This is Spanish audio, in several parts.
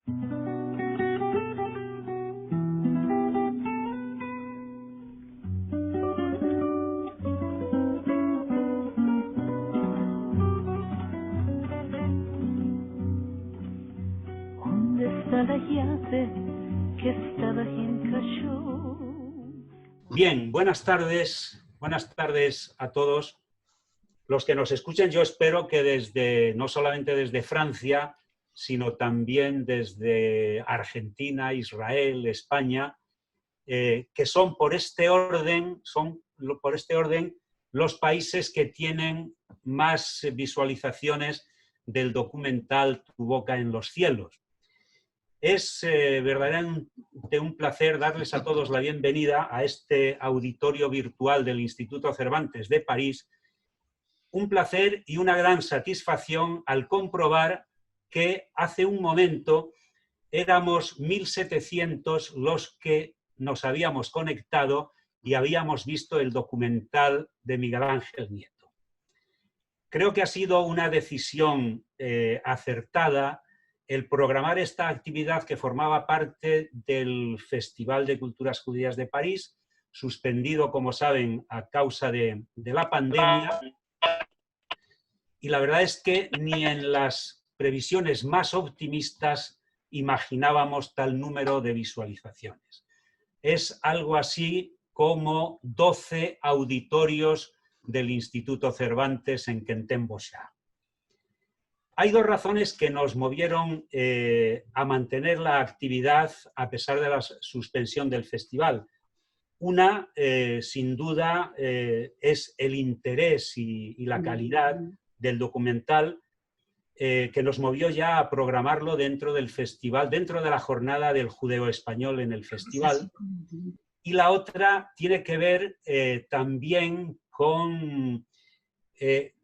Bien, buenas tardes a todos los que nos escuchen. Yo espero que no solamente desde Francia, sino también desde Argentina, Israel, España, que son por este orden los países que tienen más visualizaciones del documental Tu boca en los cielos. Es verdaderamente un placer darles a todos la bienvenida a este auditorio virtual del Instituto Cervantes de París. Un placer y una gran satisfacción al comprobar que hace un momento éramos 1.700 los que nos habíamos conectado y habíamos visto el documental de Miguel Ángel Nieto. Creo que ha sido una decisión acertada el programar esta actividad que formaba parte del Festival de Culturas Judías de París, suspendido, como saben, a causa de la pandemia. Y la verdad es que ni en las previsiones más optimistas imaginábamos tal número de visualizaciones. Es algo así como 12 auditorios del Instituto Cervantes en Quentin-Boschard. Hay dos razones que nos movieron a mantener la actividad a pesar de la suspensión del festival. Una, sin duda, es el interés y la calidad del documental que nos movió ya a programarlo dentro del festival, dentro de la jornada del judeo español en el festival. Y la otra tiene que ver también con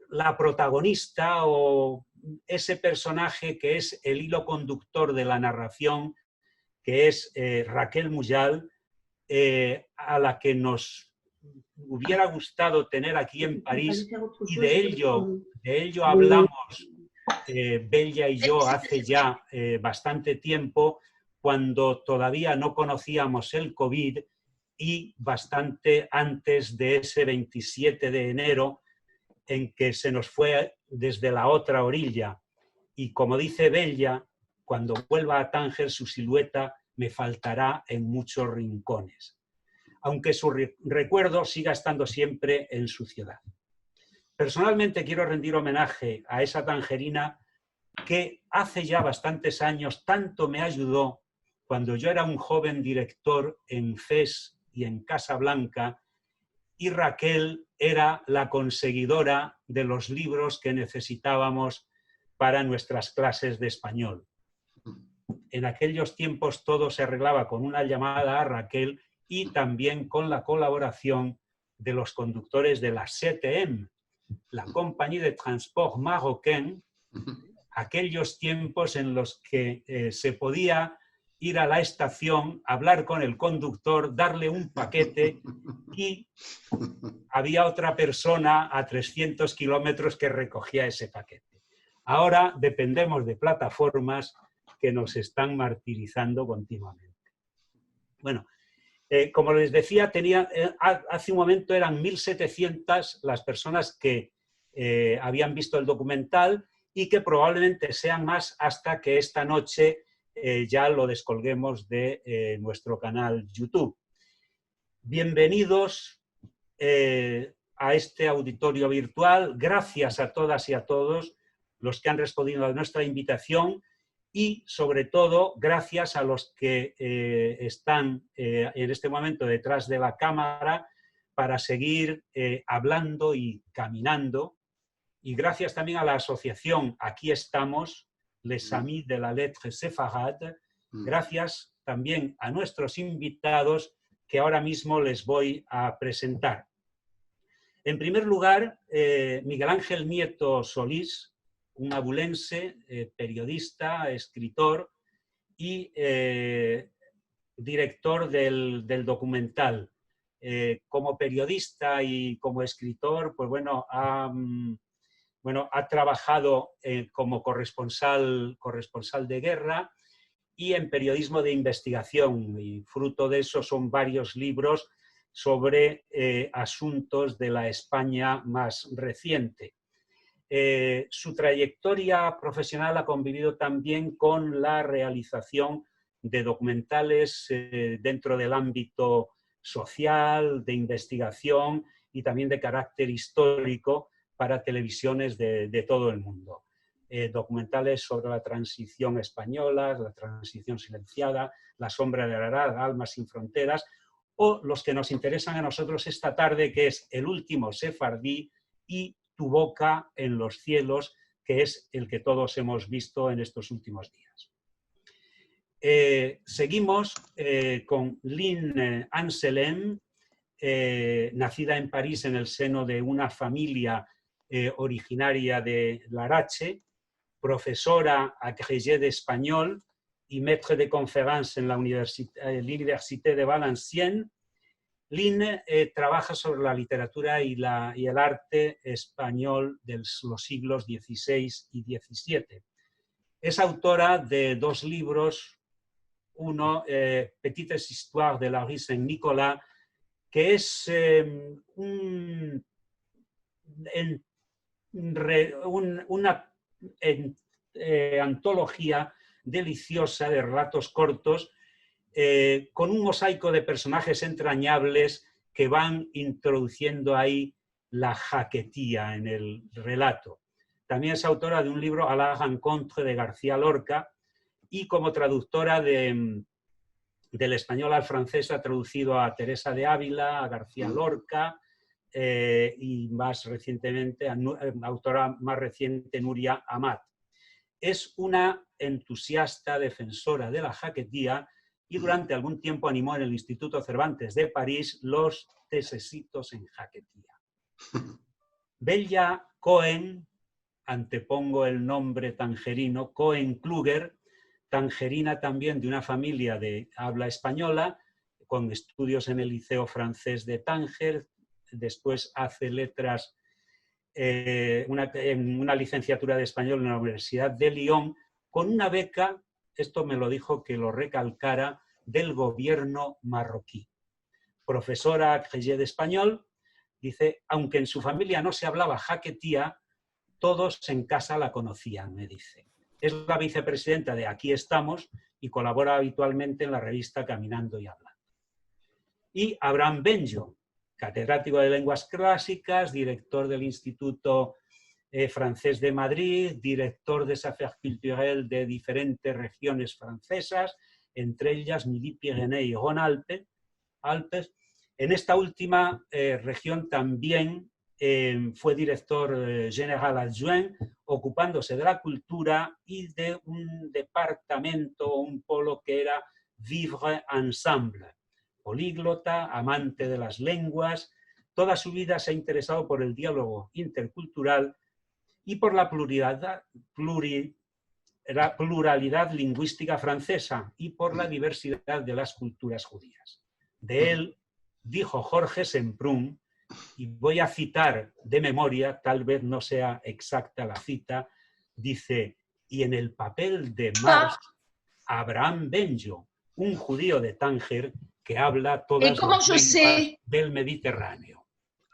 la protagonista o ese personaje que es el hilo conductor de la narración, que es Raquel Muyal, a la que nos hubiera gustado tener aquí en París, y de ello hablamos Bella y yo hace ya bastante tiempo, cuando todavía no conocíamos el COVID y bastante antes de ese 27 de enero en que se nos fue desde la otra orilla. Y como dice Bella, cuando vuelva a Tánger su silueta me faltará en muchos rincones, aunque su recuerdo siga estando siempre en su ciudad. Personalmente quiero rendir homenaje a esa tangerina que hace ya bastantes años tanto me ayudó cuando yo era un joven director en FES y en Casablanca, y Raquel era la conseguidora de los libros que necesitábamos para nuestras clases de español. En aquellos tiempos todo se arreglaba con una llamada a Raquel y también con la colaboración de los conductores de la CTM, la Compagnie de Transport Marocain, aquellos tiempos en los que se podía ir a la estación, hablar con el conductor, darle un paquete y había otra persona a 300 kilómetros que recogía ese paquete. Ahora dependemos de plataformas que nos están martirizando continuamente. Bueno, como les decía, hace un momento eran 1.700 las personas que habían visto el documental y que probablemente sean más hasta que esta noche ya lo descolguemos de nuestro canal YouTube. Bienvenidos a este auditorio virtual. Gracias a todas y a todos los que han respondido a nuestra invitación y, sobre todo, gracias a los que están en este momento detrás de la cámara para seguir hablando y caminando. Y gracias también a la asociación Aquí Estamos, Les Amis de la Lettre Séfarade. Gracias también a nuestros invitados que ahora mismo les voy a presentar. En primer lugar, Miguel Ángel Nieto Solís, un abulense, periodista, escritor y director del documental. Como periodista y como escritor, pues bueno, ha trabajado como corresponsal de guerra y en periodismo de investigación, y fruto de eso son varios libros sobre asuntos de la España más reciente. Su trayectoria profesional ha convivido también con la realización de documentales dentro del ámbito social, de investigación y también de carácter histórico para televisiones de todo el mundo. Documentales sobre la transición española, la transición silenciada, La sombra de Ararat, Almas sin fronteras, o los que nos interesan a nosotros esta tarde, que es El último sefardí y Tu boca en los cielos, que es el que todos hemos visto en estos últimos días. Seguimos con Lynn Anselem, nacida en París en el seno de una familia originaria de Larache, profesora agrégée de español y maître de conférence en la Université de Valenciennes. Lynn trabaja sobre la literatura y el arte español de los siglos XVI y XVII. Es autora de dos libros, uno, Petites histoires de la rue Saint-Nicolas, que es una antología deliciosa de relatos cortos con un mosaico de personajes entrañables que van introduciendo ahí la jaquetía en el relato. También es autora de un libro A la rencontre de García Lorca y como traductora del español al francés ha traducido a Teresa de Ávila, a García Lorca y más recientemente, autora más reciente, Núria Amat. Es una entusiasta defensora de la jaquetía y durante algún tiempo animó en el Instituto Cervantes de París los tesesitos en jaquetía. Bella Cohen, antepongo el nombre tangerino, Cohen-Kluger, tangerina también de una familia de habla española, con estudios en el Liceo Francés de Tánger, después hace letras, una licenciatura de español en la Universidad de Lyon, con una beca, esto me lo dijo que lo recalcara, del gobierno marroquí. Profesora agrégée de español, dice, aunque en su familia no se hablaba jaquetía, todos en casa la conocían, me dice. Es la vicepresidenta de Aquí Estamos y colabora habitualmente en la revista Caminando y Hablando. Y Abraham Benjo, catedrático de lenguas clásicas, director del Instituto Francés de Madrid, director de Affaires Culturelles de diferentes regiones francesas, entre ellas Midi-Pyrénées y Rhône-Alpes. En esta última región también fue director general adjoint, ocupándose de la cultura y de un departamento, un polo que era Vivre Ensemble. Políglota, amante de las lenguas, toda su vida se ha interesado por el diálogo intercultural y por la pluralidad lingüística francesa y por la diversidad de las culturas judías. De él dijo Jorge Semprún, y voy a citar de memoria, tal vez no sea exacta la cita, dice, y en el papel de Marx, Abraham Benjo, un judío de Tánger que habla todas las lenguas del Mediterráneo.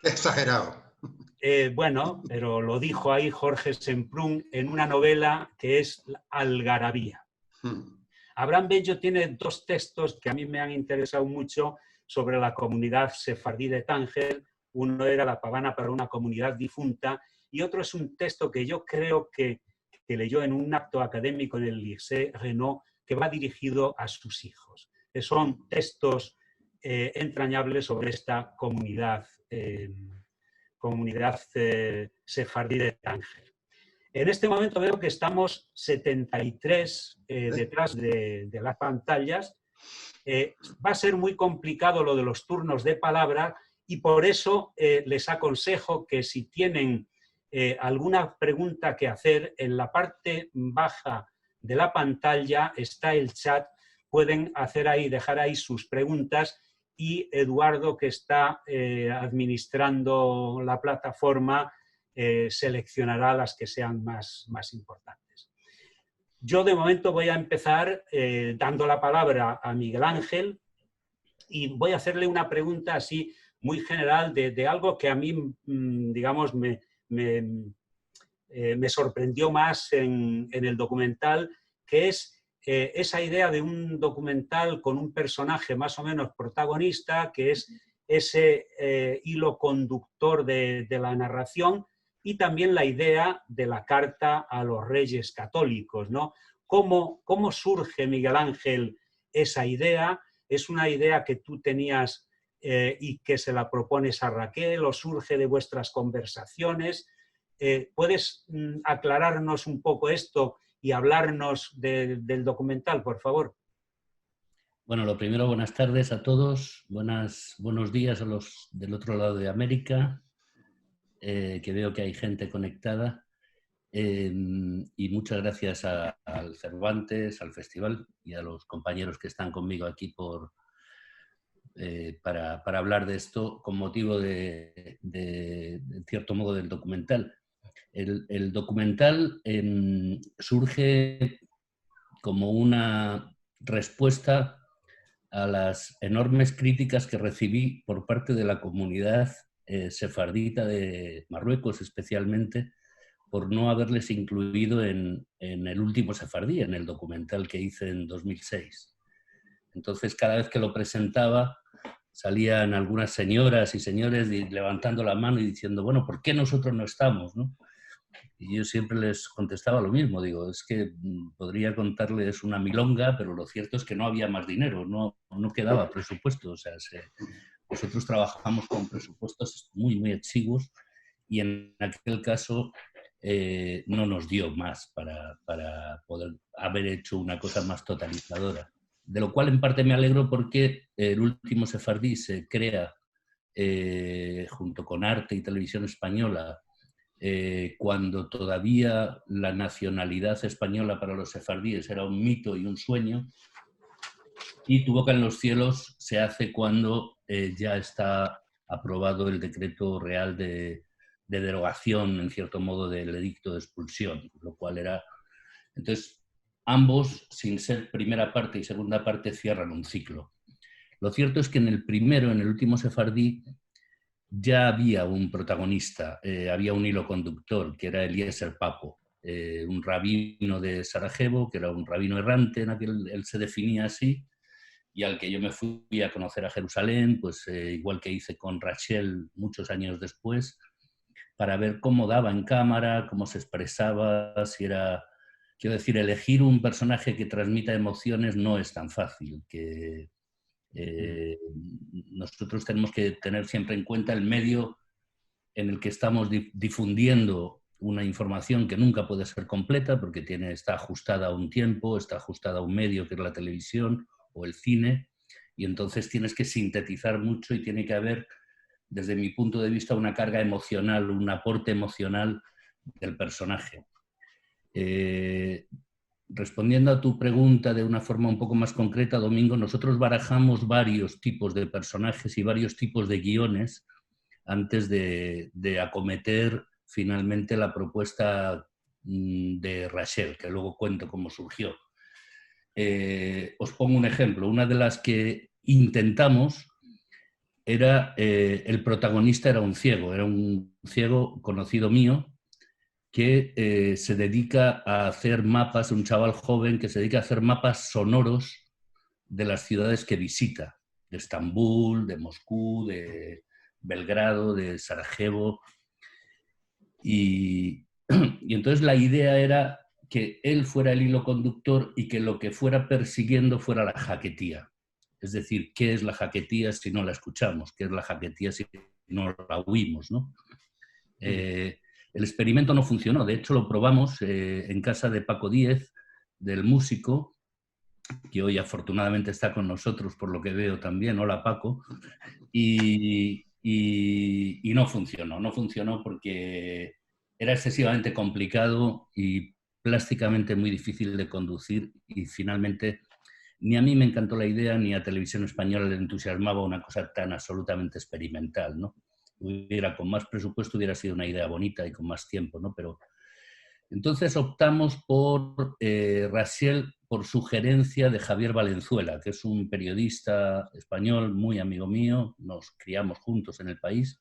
Exagerado. Bueno, pero lo dijo ahí Jorge Semprún en una novela que es Algarabía. Abraham Benjo tiene dos textos que a mí me han interesado mucho sobre la comunidad sefardí de Tánger. Uno era La pavana para una comunidad difunta y otro es un texto que yo creo que leyó en un acto académico en el Lycée Renaud que va dirigido a sus hijos. Son textos entrañables sobre esta comunidad sefardí de Tánger. En este momento veo que estamos 73 detrás de las pantallas. Va a ser muy complicado lo de los turnos de palabra y por eso les aconsejo que si tienen alguna pregunta que hacer, en la parte baja de la pantalla está el chat, pueden dejar ahí sus preguntas y Eduardo, que está administrando la plataforma, seleccionará las que sean más importantes. Yo de momento voy a empezar dando la palabra a Miguel Ángel y voy a hacerle una pregunta así muy general de algo que a mí, digamos, me sorprendió más en el documental, que es esa idea de un documental con un personaje más o menos protagonista, que es ese hilo conductor de la narración, y también la idea de la carta a los Reyes Católicos, ¿no? ¿Cómo surge, Miguel Ángel, esa idea? ¿Es una idea que tú tenías y que se la propones a Raquel, o surge de vuestras conversaciones? ¿Puedes aclararnos un poco esto y hablarnos del documental, por favor? Bueno, lo primero, buenas tardes a todos, buenos días a los del otro lado de América, que veo que hay gente conectada, y muchas gracias al Cervantes, al festival y a los compañeros que están conmigo aquí para hablar de esto con motivo en cierto modo, del documental. El documental surge como una respuesta a las enormes críticas que recibí por parte de la comunidad sefardita de Marruecos, especialmente, por no haberles incluido en el último sefardí, en el documental que hice en 2006. Entonces, cada vez que lo presentaba, salían algunas señoras y señores levantando la mano y diciendo, bueno, ¿por qué nosotros no estamos, no? Y yo siempre les contestaba lo mismo, digo, es que podría contarles una milonga, pero lo cierto es que no había más dinero, no quedaba presupuesto. O sea, nosotros trabajamos con presupuestos muy, muy exiguos, y en aquel caso no nos dio más para poder haber hecho una cosa más totalizadora. De lo cual en parte me alegro, porque el último sefardí se crea junto con Arte y Televisión Española, cuando todavía la nacionalidad española para los sefardíes era un mito y un sueño, y Tu boca en los cielos se hace cuando ya está aprobado el decreto real de derogación, en cierto modo, del edicto de expulsión, lo cual era... Entonces, ambos, sin ser primera parte y segunda parte, cierran un ciclo. Lo cierto es que en el primero, en el último sefardí, ya había un protagonista, había un hilo conductor, que era Eliezer Papo, un rabino de Sarajevo, que era un rabino errante, en aquel él se definía así, y al que yo me fui a conocer a Jerusalén, pues igual que hice con Rachel muchos años después, para ver cómo daba en cámara, cómo se expresaba, si era... Quiero decir, elegir un personaje que transmita emociones no es tan fácil, que nosotros tenemos que tener siempre en cuenta el medio en el que estamos difundiendo una información que nunca puede ser completa, porque está ajustada a un tiempo, está ajustada a un medio que es la televisión o el cine, y entonces tienes que sintetizar mucho y tiene que haber, desde mi punto de vista, una carga emocional, un aporte emocional del personaje. Respondiendo a tu pregunta de una forma un poco más concreta, Domingo, nosotros barajamos varios tipos de personajes y varios tipos de guiones antes de acometer finalmente la propuesta de Rachel, que luego cuento cómo surgió. Os pongo un ejemplo. Una de las que intentamos era, el protagonista era un ciego conocido mío, que se dedica a hacer mapas, un chaval joven que se dedica a hacer mapas sonoros de las ciudades que visita, de Estambul, de Moscú, de Belgrado, de Sarajevo. Y entonces la idea era que él fuera el hilo conductor y que lo que fuera persiguiendo fuera la jaquetía. Es decir, ¿qué es la jaquetía si no la escuchamos? ¿Qué es la jaquetía si no la oímos, ¿no? El experimento no funcionó. De hecho, lo probamos en casa de Paco Díez, del músico, que hoy afortunadamente está con nosotros, por lo que veo también. Hola, Paco. Y no funcionó. No funcionó porque era excesivamente complicado y plásticamente muy difícil de conducir, y finalmente ni a mí me encantó la idea, ni a Televisión Española le entusiasmaba una cosa tan absolutamente experimental, ¿no? Con más presupuesto hubiera sido una idea bonita y con más tiempo, ¿no? Pero Entonces optamos por Rasiel por sugerencia de Javier Valenzuela, que es un periodista español muy amigo mío, nos criamos juntos en El País,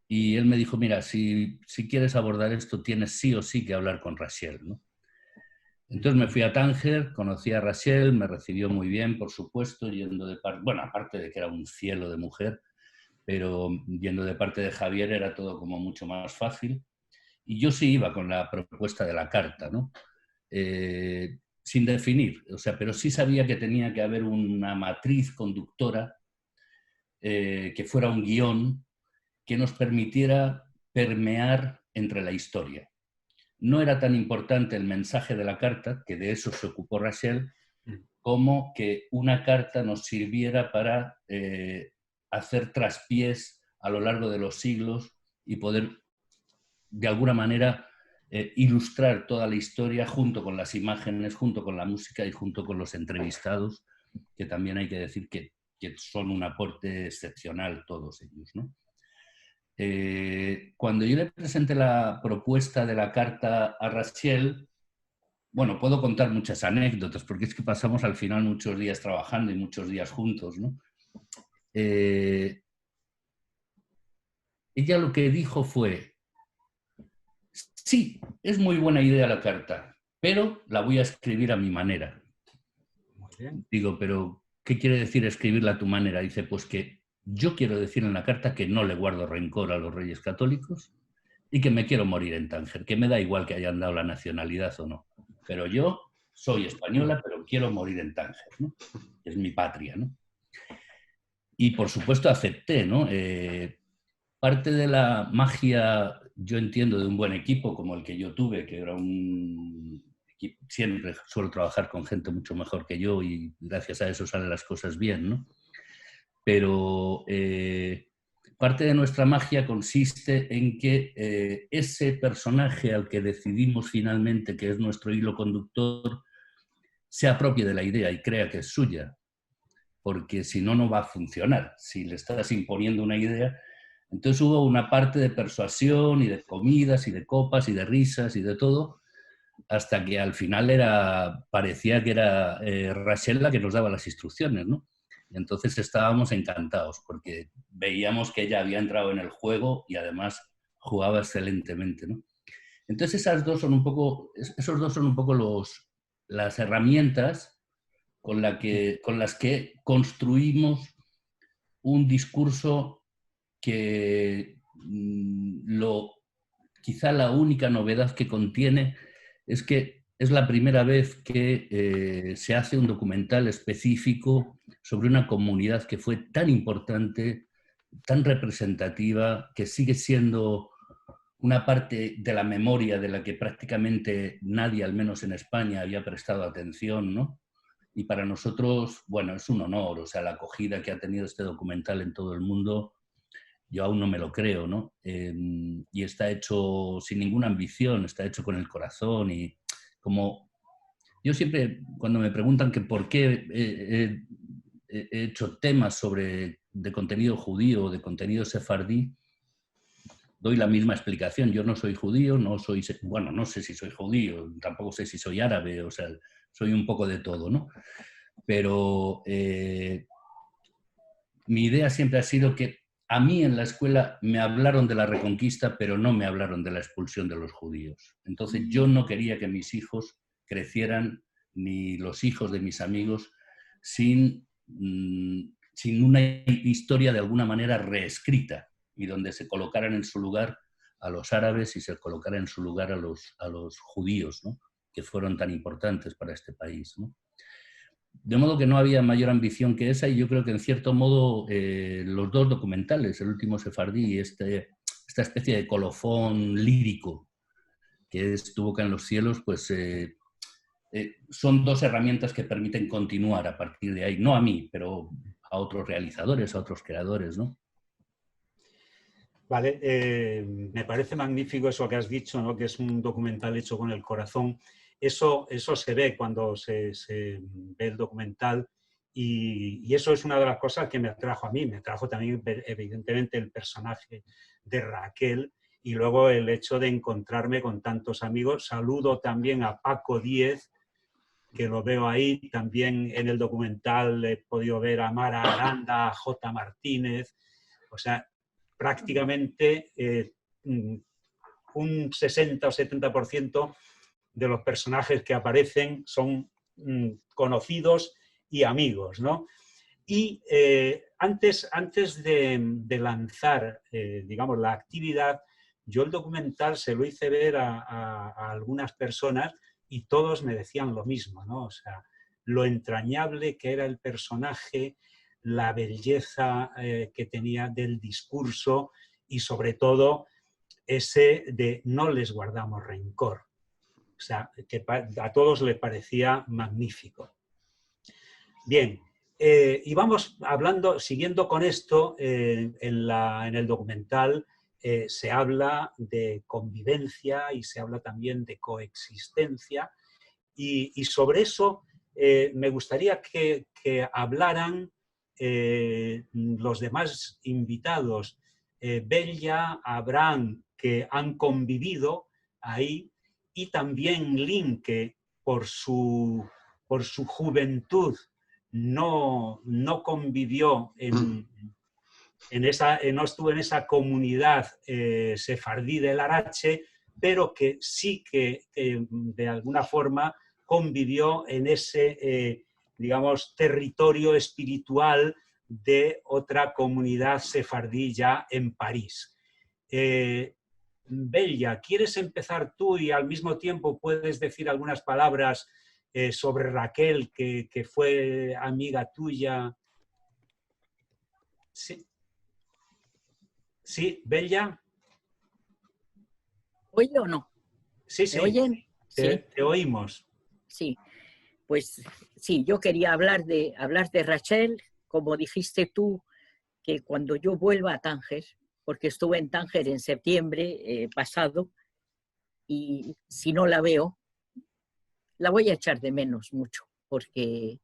y él me dijo, mira, si quieres abordar esto tienes sí o sí que hablar con Rasiel, ¿no? Entonces me fui a Tánger, conocí a Rasiel, me recibió muy bien, por supuesto, yendo de parte, bueno, aparte de que era un cielo de mujer, pero yendo de parte de Javier era todo como mucho más fácil. Y yo sí iba con la propuesta de la carta, ¿no? Sin definir, o sea, pero sí sabía que tenía que haber una matriz conductora, que fuera un guión que nos permitiera permear entre la historia. No era tan importante el mensaje de la carta, que de eso se ocupó Rachel, como que una carta nos sirviera para hacer traspiés a lo largo de los siglos y poder, de alguna manera, ilustrar toda la historia junto con las imágenes, junto con la música y junto con los entrevistados, que también hay que decir que son un aporte excepcional todos ellos, ¿no? Cuando yo le presenté la propuesta de la carta a Rachel, bueno, puedo contar muchas anécdotas, porque es que pasamos al final muchos días trabajando y muchos días juntos, ¿no? Ella lo que dijo fue, sí, es muy buena idea la carta, pero la voy a escribir a mi manera. Muy bien. Digo, pero ¿qué quiere decir escribirla a tu manera? Dice, pues que yo quiero decir en la carta que no le guardo rencor a los Reyes Católicos y que me quiero morir en Tánger, que me da igual que hayan dado la nacionalidad o no. Pero yo soy española, pero quiero morir en Tánger, ¿no? Es mi patria, ¿no? Y por supuesto acepté, ¿no? Parte de la magia, yo entiendo, de un buen equipo como el que yo tuve, que era un equipo, siempre suelo trabajar con gente mucho mejor que yo y gracias a eso salen las cosas bien, ¿no? Pero parte de nuestra magia consiste en que ese personaje al que decidimos finalmente que es nuestro hilo conductor se apropie de la idea y crea que es suya, porque si no, no va a funcionar. Si le estás imponiendo una idea, entonces hubo una parte de persuasión y de comidas y de copas y de risas y de todo, hasta que al final parecía que era Rachel la que nos daba las instrucciones, ¿no? Y entonces estábamos encantados porque veíamos que ella había entrado en el juego y además jugaba excelentemente, ¿no? Entonces esos dos son un poco las herramientas con las que construimos un discurso que quizá la única novedad que contiene es que es la primera vez que se hace un documental específico sobre una comunidad que fue tan importante, tan representativa, que sigue siendo una parte de la memoria de la que prácticamente nadie, al menos en España, había prestado atención, ¿no? Y para nosotros, bueno, es un honor, o sea, la acogida que ha tenido este documental en todo el mundo, yo aún no me lo creo, ¿no? Y está hecho sin ninguna ambición, está hecho con el corazón y como yo siempre, cuando me preguntan que por qué he hecho temas de contenido judío o de contenido sefardí, doy la misma explicación. Yo no soy judío, bueno, no sé si soy judío, tampoco sé si soy árabe, o sea, soy un poco de todo, ¿no? Pero mi idea siempre ha sido que a mí en la escuela me hablaron de la Reconquista, pero no me hablaron de la expulsión de los judíos. Entonces yo no quería que mis hijos crecieran, ni los hijos de mis amigos, sin una historia de alguna manera reescrita y donde se colocaran en su lugar a los árabes y se colocara en su lugar a los judíos, ¿no? Que fueron tan importantes para este país, ¿no? De modo que no había mayor ambición que esa y yo creo que en cierto modo los dos documentales, el último sefardí y esta especie de colofón lírico que es Tu boca en los cielos, pues son dos herramientas que permiten continuar a partir de ahí, no a mí, pero a otros realizadores, a otros creadores, ¿no? Vale, me parece magnífico eso que has dicho, ¿no? Que es un documental hecho con el corazón. Eso se ve cuando se ve el documental y eso es una de las cosas que me atrajo a mí. Me atrajo también, evidentemente, el personaje de Raquel y luego el hecho de encontrarme con tantos amigos. Saludo también a Paco Díez, que lo veo ahí. También en el documental he podido ver a Mara Aranda, a J. Martínez. O sea, prácticamente un 60 o 70% de los personajes que aparecen son conocidos y amigos, ¿no? Y antes de lanzar, digamos, la actividad, yo el documental se lo hice ver a algunas personas y todos me decían lo mismo, ¿no? O sea, lo entrañable que era el personaje, la belleza que tenía del discurso y sobre todo ese de no les guardamos rencor. O sea, que a todos les parecía magnífico. Bien, y vamos hablando, siguiendo con esto, en el documental se habla de convivencia y se habla también de coexistencia, y sobre eso me gustaría que hablaran los demás invitados, Bella, Abraham, que han convivido ahí, y también Lynn, que por su juventud no convivió no estuvo en esa comunidad sefardí del Arache, pero que sí que de alguna forma convivió en ese, digamos, territorio espiritual de otra comunidad sefardí ya en París. Bella, ¿quieres empezar tú y al mismo tiempo puedes decir algunas palabras sobre Raquel, que fue amiga tuya? Sí. Sí, Bella. ¿Oye o no? Sí, ¿Me sí, oyen? Sí, te oímos. sí. Pues sí, yo quería hablar de Rachel, como dijiste tú, que cuando yo vuelva a Tánger, porque estuve en Tánger en septiembre pasado, y si no la veo, la voy a echar de menos mucho, porque,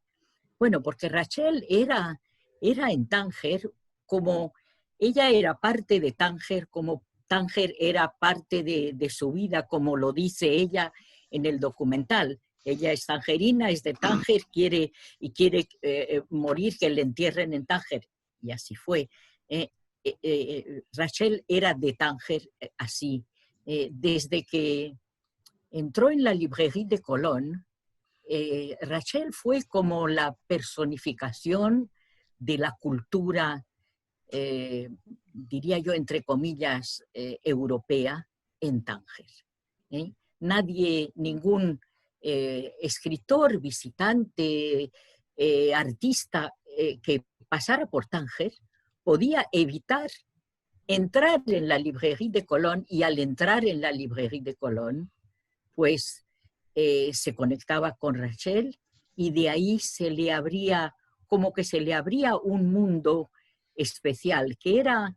bueno, porque Rachel era en Tánger, como ella era parte de Tánger, como Tánger era parte de su vida, como lo dice ella en el documental. Ella es tangerina, es de Tánger, quiere morir, que le entierren en Tánger. Y así fue. Rachel era de Tánger así. Desde que entró en la Librairie de Colón, Rachel fue como la personificación de la cultura, diría yo, entre comillas, europea en Tánger. Nadie, ningún escritor, visitante, artista que pasara por Tánger podía evitar entrar en la Librairie de Colón, y al entrar en la Librairie de Colón, pues se conectaba con Rachel, y de ahí se le abría un mundo especial, que era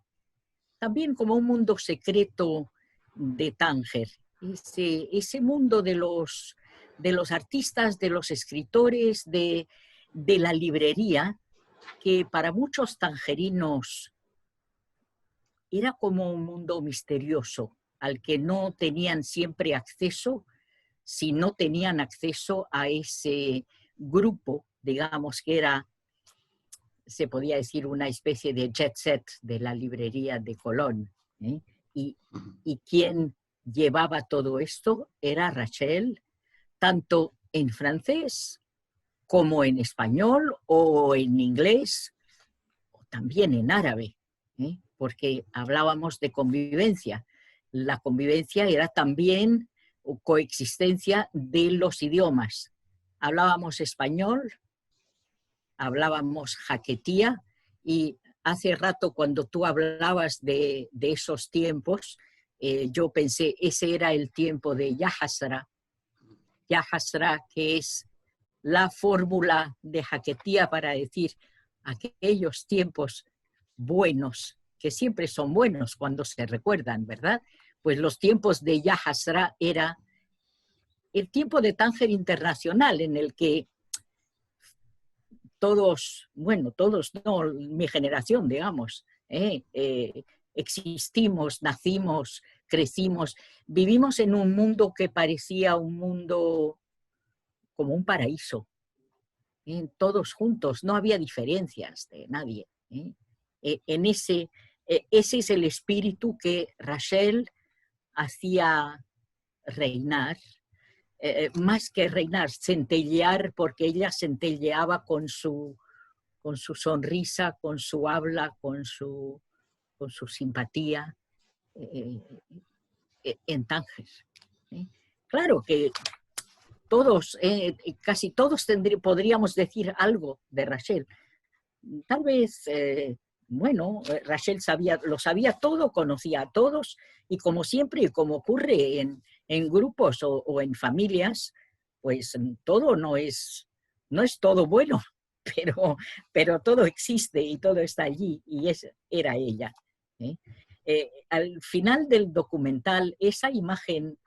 también como un mundo secreto de Tánger. Ese mundo de los artistas, de los escritores, de la librería, que para muchos tangerinos era como un mundo misterioso, al que no tenían siempre acceso, si no tenían acceso a ese grupo, digamos, que era, se podía decir, una especie de jet set de la librería de Colón. Y quien llevaba todo esto era Rachel, tanto en francés como en español o en inglés, o también en árabe, porque hablábamos de convivencia. La convivencia era también coexistencia de los idiomas. Hablábamos español, hablábamos jaquetía, y hace rato cuando tú hablabas de esos tiempos, yo pensé, ese era el tiempo de Yahasra, que es la fórmula de jaquetía para decir aquellos tiempos buenos, que siempre son buenos cuando se recuerdan, ¿verdad? Pues los tiempos de Yahasra era el tiempo de Tánger Internacional, en el que todos, no, mi generación, digamos, existimos, nacimos, crecimos, vivimos en un mundo que parecía un mundo como un paraíso, todos juntos, no había diferencias de nadie. Ese es el espíritu que Rachel hacía reinar, más que reinar, centellear, porque ella centelleaba con su sonrisa, con su habla, con su simpatía en Tánger. Claro que todos, casi todos podríamos decir algo de Rachel. Tal vez, Rachel lo sabía todo, conocía a todos, y como siempre, como ocurre en grupos o en familias, pues todo no es todo bueno, pero todo existe y todo está allí, y era ella. Al final del documental, esa imagen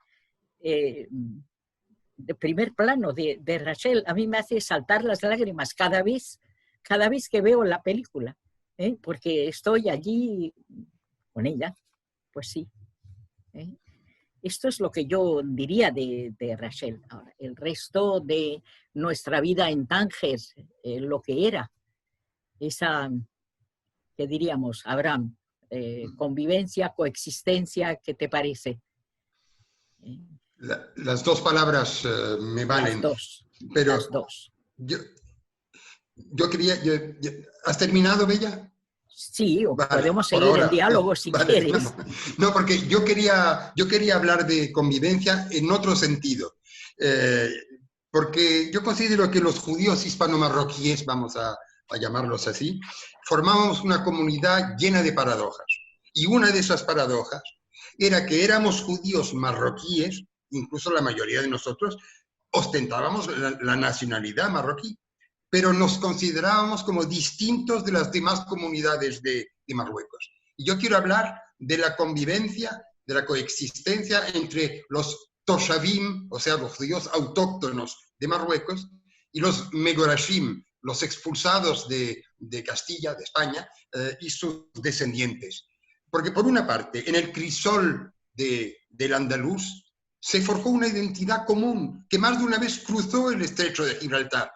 de primer plano de Rachel a mí me hace saltar las lágrimas cada vez que veo la película, porque estoy allí con ella, pues sí. Esto es lo que yo diría de Rachel. Ahora, el resto de nuestra vida en Tánger, lo que era esa, ¿qué diríamos, Abraham? Convivencia, coexistencia, ¿qué te parece? Las dos palabras me valen. Pero las dos. Yo quería... ¿Has terminado, Bella? Sí, podemos seguir en diálogo si quieres. No, porque yo quería hablar de convivencia en otro sentido. Porque yo considero que los judíos hispano-marroquíes, vamos a llamarlos así, formábamos una comunidad llena de paradojas. Y una de esas paradojas era que éramos judíos marroquíes, incluso la mayoría de nosotros ostentábamos la nacionalidad marroquí, pero nos considerábamos como distintos de las demás comunidades de Marruecos. Y yo quiero hablar de la convivencia, de la coexistencia entre los Toshavim, o sea, los judíos autóctonos de Marruecos, y los Megorashim, los expulsados de Castilla, de España, y sus descendientes. Porque por una parte, en el crisol del andaluz, se forjó una identidad común que más de una vez cruzó el estrecho de Gibraltar.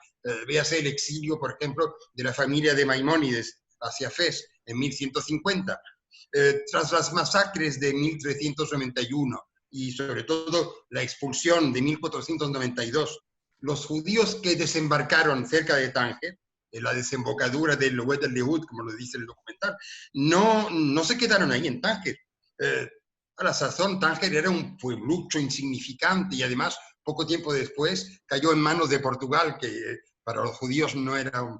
Véase el exilio, por ejemplo, de la familia de Maimónides hacia Fez en 1150, tras las masacres de 1391 y sobre todo la expulsión de 1492. Los judíos que desembarcaron cerca de Tánger, en la desembocadura del Oued el-Lehud, como lo dice el documental, no se quedaron ahí en Tánger. A la sazón, Tánger era un pueblucho insignificante y además, poco tiempo después, cayó en manos de Portugal, que para los judíos no era un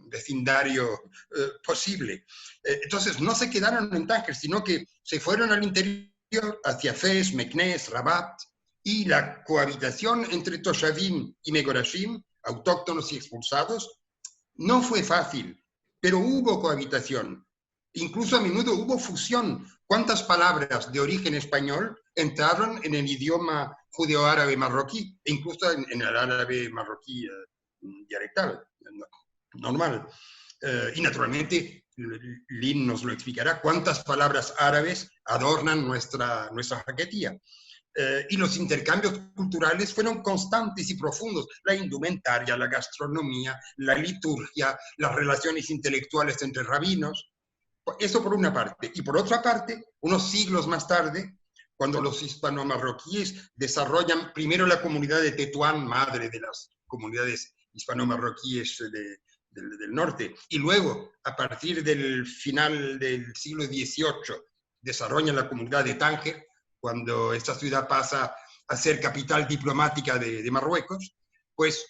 vecindario posible. Entonces, no se quedaron en Tánger, sino que se fueron al interior, hacia Fez, Meknès, Rabat, y la cohabitación entre Toshavim y Megorashim, autóctonos y expulsados, no fue fácil, pero hubo cohabitación. Incluso a menudo hubo fusión. ¿Cuántas palabras de origen español entraron en el idioma judeo-árabe marroquí, e incluso en el árabe marroquí dialectal, normal? Y naturalmente, Lynn nos lo explicará, cuántas palabras árabes adornan nuestra jaquetía. Y los intercambios culturales fueron constantes y profundos. La indumentaria, la gastronomía, la liturgia, las relaciones intelectuales entre rabinos. Eso por una parte. Y por otra parte, unos siglos más tarde, cuando los hispano-marroquíes desarrollan primero la comunidad de Tetuán, madre de las comunidades hispano-marroquíes del norte, y luego, a partir del final del siglo XVIII, desarrollan la comunidad de Tánger, cuando esta ciudad pasa a ser capital diplomática de Marruecos, pues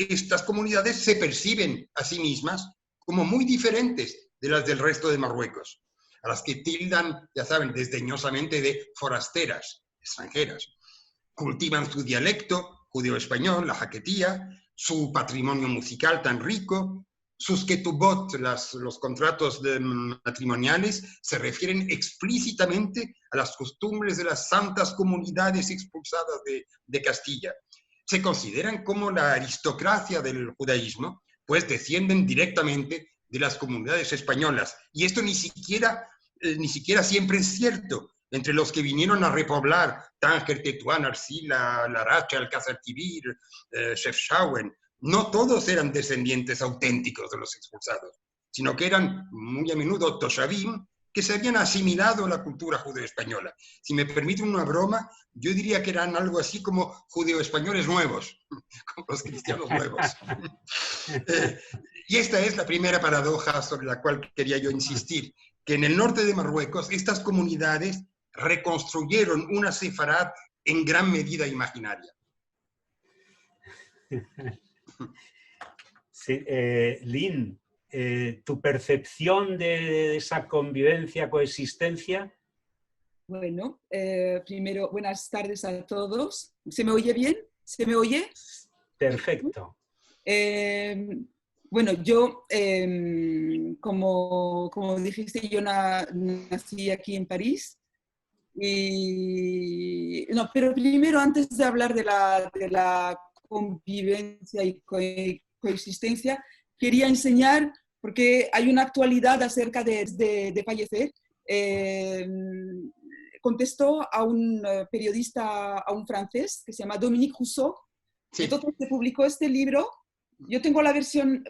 estas comunidades se perciben a sí mismas como muy diferentes de las del resto de Marruecos, a las que tildan, ya saben, desdeñosamente de forasteras, extranjeras. Cultivan su dialecto judeo-español, la jaquetía, su patrimonio musical tan rico. Sus ketubot, los contratos matrimoniales, se refieren explícitamente a las costumbres de las santas comunidades expulsadas de Castilla. Se consideran como la aristocracia del judaísmo, pues descienden directamente de las comunidades españolas. Y esto ni siquiera ni siquiera siempre es cierto. Entre los que vinieron a repoblar Tánger, Tetuán, Arcila, Larache, Alcázar Quibir, Chefchaouen, no todos eran descendientes auténticos de los expulsados, sino que eran muy a menudo toshavim que se habían asimilado a la cultura judeo-española. Si me permiten una broma, yo diría que eran algo así como judeo-españoles nuevos, como los cristianos nuevos. Y esta es la primera paradoja sobre la cual quería yo insistir, que en el norte de Marruecos estas comunidades reconstruyeron una sefarad en gran medida imaginaria. Sí, Lynn, ¿tu percepción de esa convivencia, coexistencia? Bueno, primero, buenas tardes a todos. ¿Se me oye bien? ¿Se me oye? Perfecto. Bueno, yo, como dijiste, yo nací aquí en París. No, pero primero, antes de hablar de la convivencia y coexistencia, quería enseñar, porque hay una actualidad acerca de fallecer. Contestó a un periodista, a un francés, que se llama Dominique Rousseau. Sí. Entonces se publicó este libro. Yo tengo la versión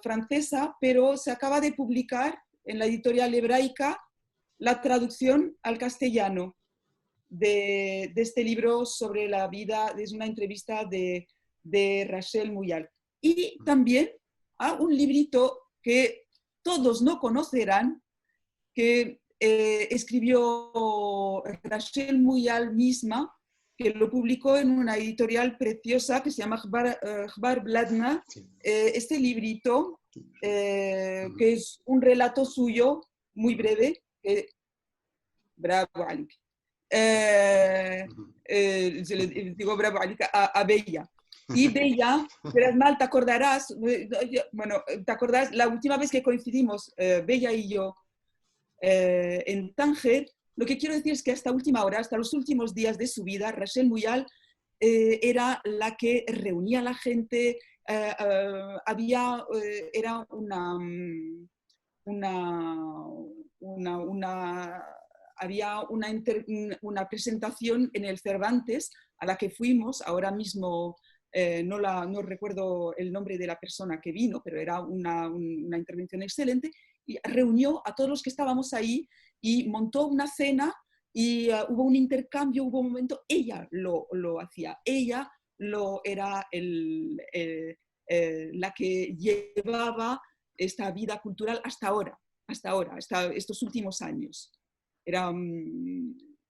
francesa, pero se acaba de publicar en la editorial hebraica la traducción al castellano de este libro sobre la vida. Es una entrevista de Rachel Muyal. Y también un librito que todos no conocerán, que escribió Rachel Muyal misma, que lo publicó en una editorial preciosa que se llama Khbar Bladna. Este librito, que es un relato suyo muy breve, bravo Alik. Digo bravo Alik a Bella. Y Bella, pero mal te acordarás, bueno, te acordarás, la última vez que coincidimos, Bella y yo, en Tánger, lo que quiero decir es que hasta última hora, hasta los últimos días de su vida, Rachel Muyal era la que reunía a la gente, era había una presentación en el Cervantes a la que fuimos, ahora mismo no recuerdo el nombre de la persona que vino, pero era una intervención excelente, y reunió a todos los que estábamos ahí y montó una cena y hubo un intercambio, hubo un momento, ella lo hacía, ella era la que llevaba esta vida cultural hasta estos últimos años. Era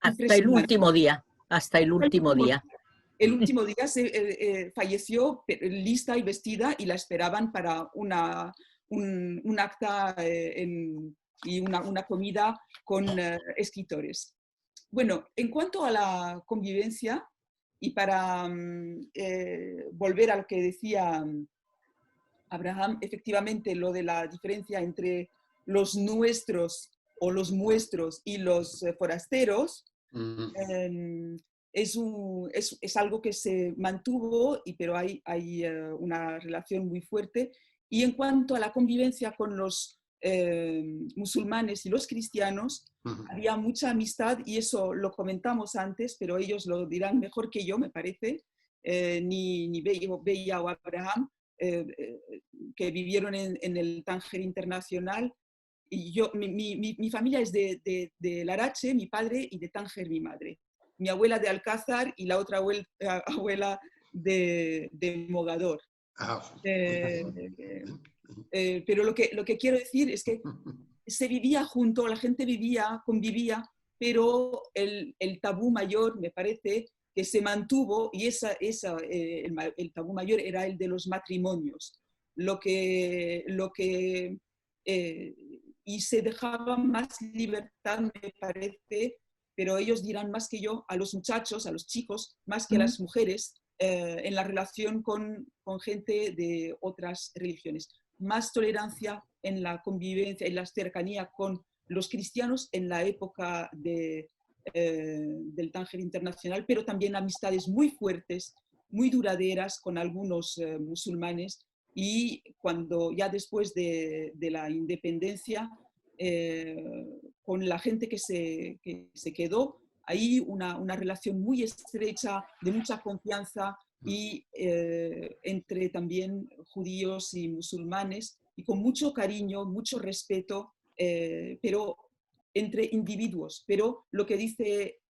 hasta el último día. El último día falleció lista y vestida y la esperaban para un acta y una comida con escritores. Bueno, en cuanto a la convivencia, y para volver a lo que decía Abraham, efectivamente lo de la diferencia entre los nuestros o los muestros y los forasteros, es algo que se mantuvo, pero hay una relación muy fuerte. Y en cuanto a la convivencia con los musulmanes y los cristianos, había mucha amistad, y eso lo comentamos antes, pero ellos lo dirán mejor que yo, me parece, ni Bella o Abraham, que vivieron en el Tánger internacional. Y mi familia es de Larache, mi padre, y de Tánger, mi madre. Mi abuela de Alcázar y la otra abuela de Mogador. Pero lo que quiero decir es que se vivía junto, la gente convivía, pero el tabú mayor, me parece, que se mantuvo, y el tabú mayor era el de los matrimonios. Y se dejaba más libertad, me parece, pero ellos dirán más que yo, a los muchachos, a los chicos, más que a las mujeres, en la relación con gente de otras religiones. Más tolerancia en la convivencia, en la cercanía con los cristianos en la época del Tánger internacional, pero también amistades muy fuertes, muy duraderas con algunos musulmanes. Y cuando ya después de la independencia, con la gente que se quedó. Hay una relación muy estrecha, de mucha confianza, y entre también judíos y musulmanes, y con mucho cariño, mucho respeto, pero entre individuos. Pero lo que dice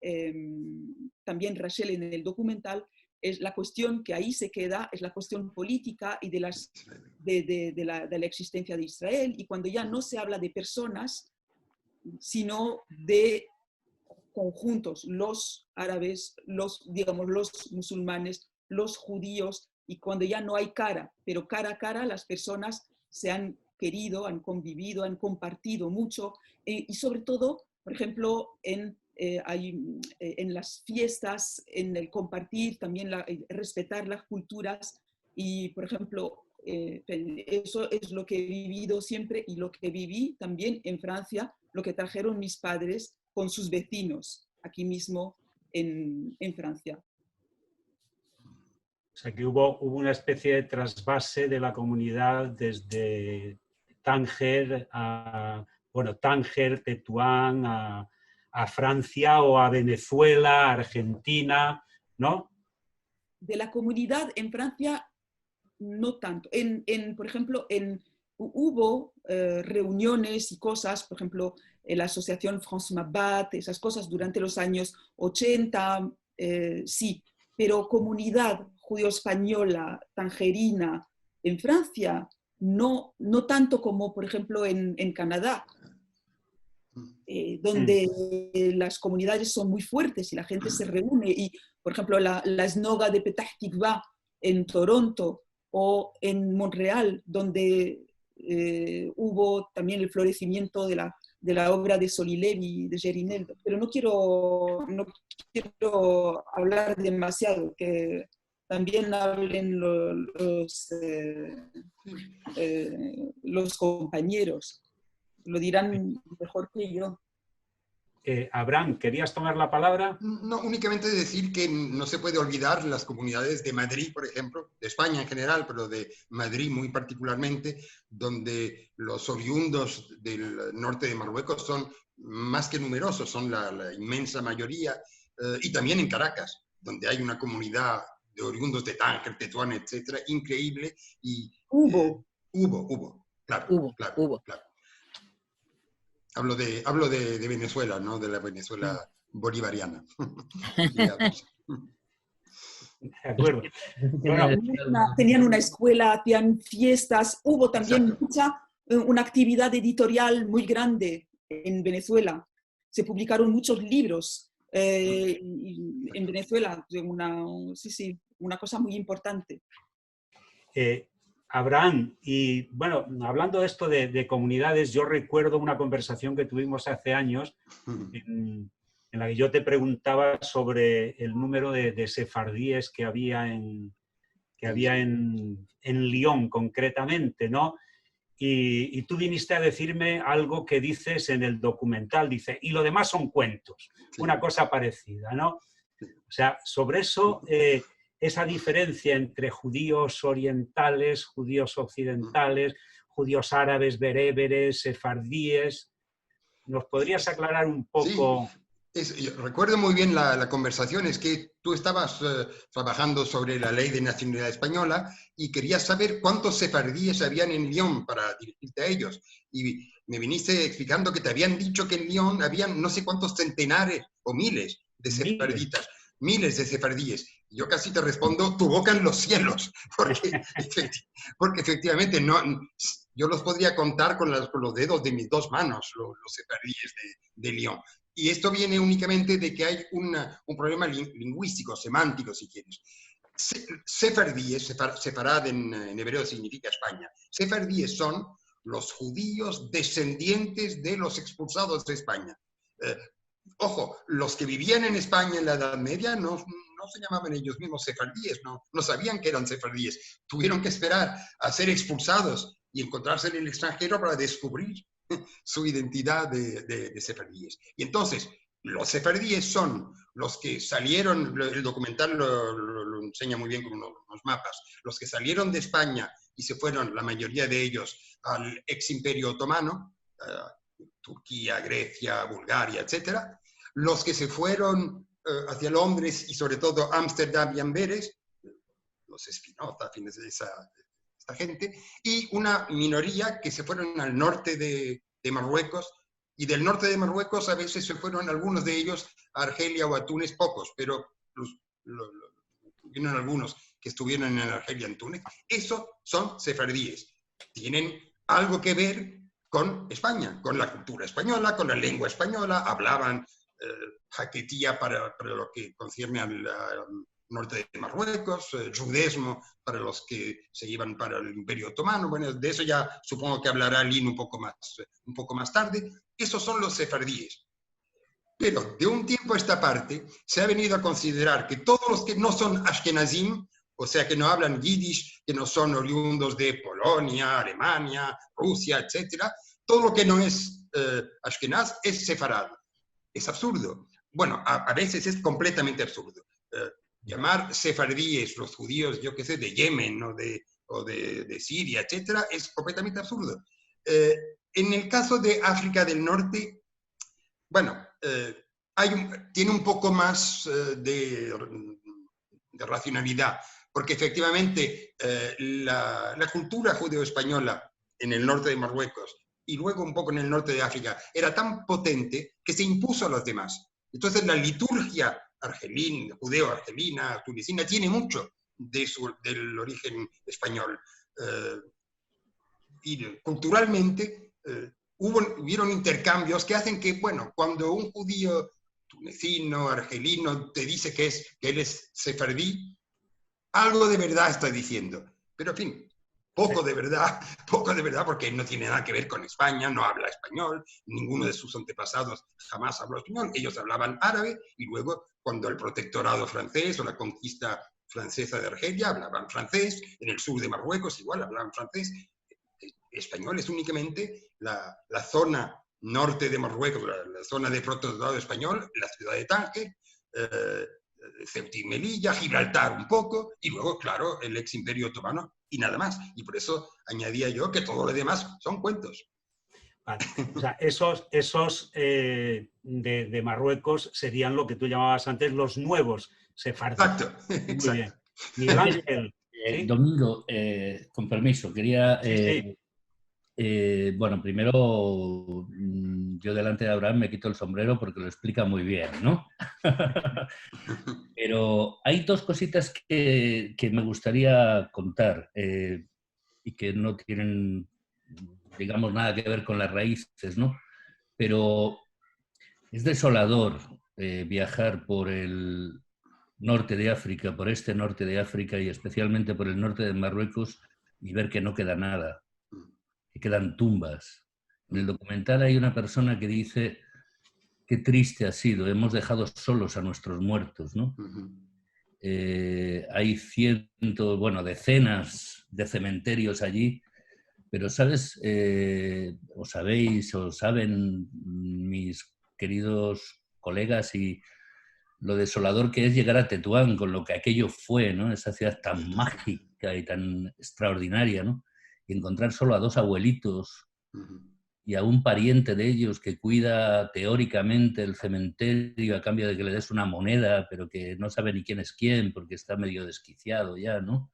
también Rachel en el documental es la cuestión que ahí se queda, es la cuestión política y de la existencia de Israel, y cuando ya no se habla de personas, sino de conjuntos, los árabes, digamos, los musulmanes, los judíos, y cuando ya no hay cara, pero cara a cara las personas se han querido, han convivido, han compartido mucho, y sobre todo, por ejemplo, en las fiestas, en el compartir, también respetar las culturas, y por ejemplo, eso es lo que he vivido siempre y lo que viví también en Francia, lo que trajeron mis padres con sus vecinos aquí mismo en Francia. O sea que hubo una especie de trasvase de la comunidad desde Tánger Tánger, Tetuán, a Francia o a Venezuela, Argentina, ¿no? De la comunidad en Francia, no tanto. Por ejemplo, hubo reuniones y cosas, por ejemplo, en la asociación France Mabat, esas cosas durante los años 80, sí, pero comunidad judío-española, tangerina, en Francia, no tanto como, por ejemplo, en Canadá, donde las comunidades son muy fuertes y la gente se reúne. Y, por ejemplo, la Esnoga de Petah Tikva en Toronto o en Montreal, donde hubo también el florecimiento de la obra de Solilevi, de Gerinel. Pero no quiero hablar demasiado, que también hablen los compañeros. Lo dirán mejor que yo. Abraham, ¿querías tomar la palabra? No, únicamente decir que no se puede olvidar las comunidades de Madrid, por ejemplo, de España en general, pero de Madrid muy particularmente, donde los oriundos del norte de Marruecos son más que numerosos, son la inmensa mayoría, y también en Caracas, donde hay una comunidad de oriundos de Tánger, Tetuán, etcétera, increíble. Y Hubo, claro. Hubo. Hablo de Venezuela, ¿no? De la Venezuela bolivariana. De acuerdo. Bueno, tenían una escuela, hacían fiestas, hubo también una actividad editorial muy grande en Venezuela. Se publicaron muchos libros en Venezuela, una cosa muy importante. Abraham, y bueno, hablando de esto de comunidades, yo recuerdo una conversación que tuvimos hace años en la que yo te preguntaba sobre el número de sefardíes que había en Lyon concretamente, ¿no? Y tú viniste a decirme algo que dices en el documental, dice, y lo demás son cuentos, una cosa parecida, ¿no? O sea, sobre eso, esa diferencia entre judíos orientales, judíos occidentales, judíos árabes, bereberes, sefardíes, ¿nos podrías aclarar un poco? Sí. Recuerdo muy bien la conversación, es que tú estabas trabajando sobre la ley de nacionalidad española y querías saber cuántos sefardíes habían en Lyon para dirigirte a ellos. Y me viniste explicando que te habían dicho que en Lyon habían no sé cuántos centenares o miles de sefarditas, miles de sefardíes. Y yo casi te respondo, tu boca en los cielos, porque efectivamente yo los podría contar con los dedos de mis dos manos, los sefardíes de Lyon. Y esto viene únicamente de que hay un problema lingüístico, semántico, si quieres. Sefardíes, sefarad en hebreo significa España. Sefardíes son los judíos descendientes de los expulsados de España. Ojo, los que vivían en España en la Edad Media no se llamaban ellos mismos sefardíes, no sabían que eran sefardíes. Tuvieron que esperar a ser expulsados y encontrarse en el extranjero para descubrir su identidad de sefardíes. Y entonces, los sefardíes son los que salieron, el documental lo enseña muy bien con unos mapas, los que salieron de España y se fueron, la mayoría de ellos, al ex imperio otomano, Turquía, Grecia, Bulgaria, etc. Los que se fueron hacia Londres y sobre todo Ámsterdam y Amberes, los Spinoza, fines de esta gente, y una minoría que se fueron al norte de Marruecos, y del norte de Marruecos a veces se fueron algunos de ellos a Argelia o a Túnez, pocos, pero vieron algunos que estuvieron en Argelia, en Túnez. Esos son sefardíes. Tienen algo que ver con España, con la cultura española, con la lengua española, hablaban jaquetía para lo que concierne al norte de Marruecos, judesmo para los que se iban para el Imperio Otomano. Bueno, de eso ya supongo que hablará Lin un poco más tarde. Esos son los sefardíes. Pero de un tiempo a esta parte se ha venido a considerar que todos los que no son ashkenazim, o sea, que no hablan yiddish, que no son oriundos de Polonia, Alemania, Rusia, etc., todo lo que no es ashkenaz es sefarad. Es absurdo. Bueno, a veces es completamente absurdo. Llamar sefardíes los judíos, yo qué sé, de Yemen o de Siria, etc., es completamente absurdo. En el caso de África del Norte, bueno, tiene un poco más de racionalidad, porque efectivamente la cultura judeo-española en el norte de Marruecos y luego un poco en el norte de África era tan potente que se impuso a los demás. Entonces la liturgia judeo-argelina, tunecina, tiene mucho del origen español. Y culturalmente hubieron intercambios que hacen que, bueno, cuando un judío tunecino, argelino, te dice que él es sefardí, algo de verdad está diciendo. Pero, en fin, poco de verdad, porque no tiene nada que ver con España, no habla español, ninguno de sus antepasados jamás habló español, ellos hablaban árabe, y luego, cuando el protectorado francés o la conquista francesa de Argelia, hablaban francés, en el sur de Marruecos igual hablaban francés. Español es únicamente la zona norte de Marruecos, la zona de protectorado español, la ciudad de Tánger, Ceuta y Melilla, Gibraltar un poco, y luego, claro, el ex Imperio Otomano, y nada más. Y por eso añadía yo que todo lo demás son cuentos. Vale. O sea, esos de Marruecos serían lo que tú llamabas antes los nuevos sefardíes. Exacto. Muy bien. Miguel Ángel. ¿Sí? Domingo, con permiso, quería... Sí. Bueno, primero yo delante de Abraham me quito el sombrero porque lo explica muy bien, ¿no? Pero hay dos cositas que me gustaría contar y que no tienen, digamos, nada que ver con las raíces, ¿no? Pero es desolador viajar por el norte de África, por este norte de África y especialmente por el norte de Marruecos y ver que no queda nada. Que quedan tumbas. En el documental hay una persona que dice qué triste ha sido, hemos dejado solos a nuestros muertos, ¿no? Hay decenas de cementerios allí, pero ¿sabes? O sabéis, o saben mis queridos colegas y lo desolador que es llegar a Tetuán con lo que aquello fue, ¿no? Esa ciudad tan mágica y tan extraordinaria, ¿no? Y encontrar solo a dos abuelitos y a un pariente de ellos que cuida teóricamente el cementerio a cambio de que le des una moneda, pero que no sabe ni quién es quién porque está medio desquiciado ya, ¿no?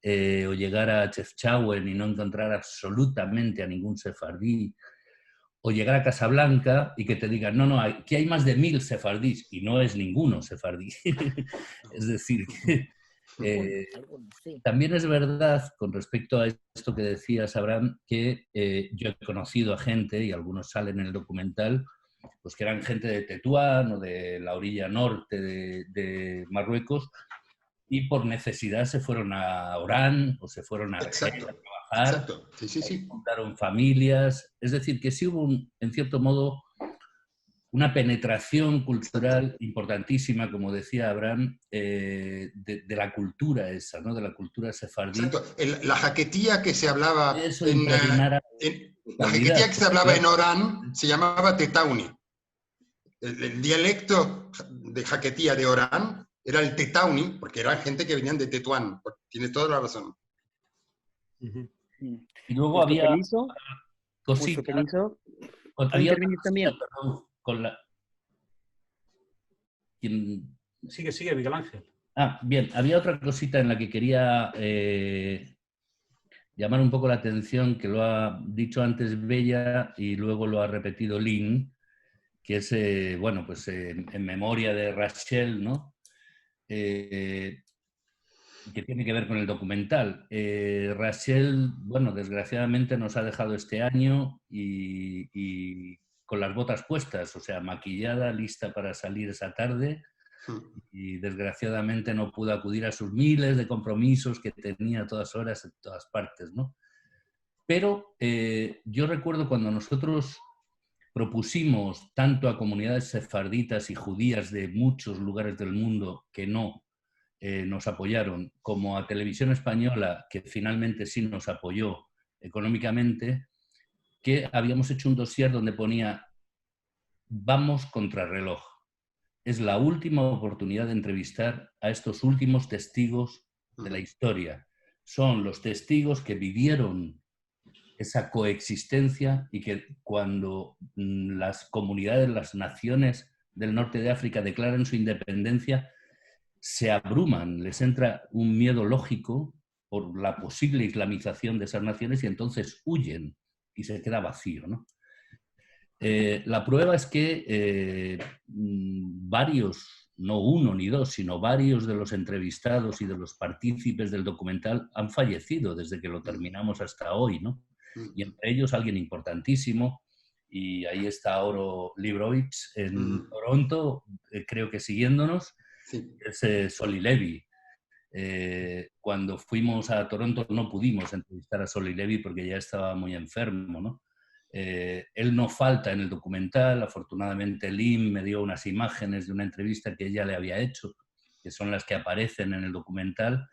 O llegar a Chefchaouen y no encontrar absolutamente a ningún sefardí. O llegar a Casablanca y que te digan, no, aquí hay más de 1000 sefardís y no es ninguno sefardí. Es decir, que también es verdad, con respecto a esto que decías, Abraham, que yo he conocido a gente, y algunos salen en el documental, pues que eran gente de Tetuán o de la orilla norte de Marruecos, y por necesidad se fueron a Orán o se fueron a Argelia a trabajar. Exacto. Sí. Montaron familias. Es decir, que sí hubo, en cierto modo, una penetración cultural importantísima, como decía Abraham, de la cultura esa, ¿no? De la cultura sefardí. Exacto. La jaquetía que se hablaba la jaquetía que se hablaba en Orán se llamaba Tetauni. El dialecto de jaquetía de Orán era el Tetauni, porque eran gente que venían de Tetuán. Tienes toda la razón. Y luego había cositas. había intervenir también? perdón, con la... Sigue, Miguel Ángel. Bien, había otra cosita en la que quería llamar un poco la atención, que lo ha dicho antes Bella y luego lo ha repetido Lynn, que es, bueno, pues en memoria de Rachel, ¿no? Que tiene que ver con el documental. Rachel, bueno, desgraciadamente nos ha dejado este año y con las botas puestas, o sea, maquillada, lista para salir esa tarde, y desgraciadamente no pudo acudir a sus miles de compromisos que tenía a todas horas en todas partes, ¿no? Pero yo recuerdo cuando nosotros propusimos tanto a comunidades sefarditas y judías de muchos lugares del mundo que no nos apoyaron, como a Televisión Española, que finalmente sí nos apoyó económicamente, que habíamos hecho un dossier donde ponía vamos contrarreloj. Es la última oportunidad de entrevistar a estos últimos testigos de la historia. Son los testigos que vivieron esa coexistencia y que cuando las comunidades, las naciones del norte de África declaran su independencia, se abruman, les entra un miedo lógico por la posible islamización de esas naciones y entonces huyen y se queda vacío, ¿no? La prueba es que varios, no uno ni dos, sino varios de los entrevistados y de los partícipes del documental han fallecido desde que lo terminamos hasta hoy, ¿no? Y entre ellos alguien importantísimo, y ahí está Oro Librovich en Toronto, creo que siguiéndonos, Sí. es Soli Levi. Cuando fuimos a Toronto no pudimos entrevistar a Soli Levi porque ya estaba muy enfermo, ¿no? Él no falta en el documental. Afortunadamente Lynn me dio unas imágenes de una entrevista que ella le había hecho, que son las que aparecen en el documental,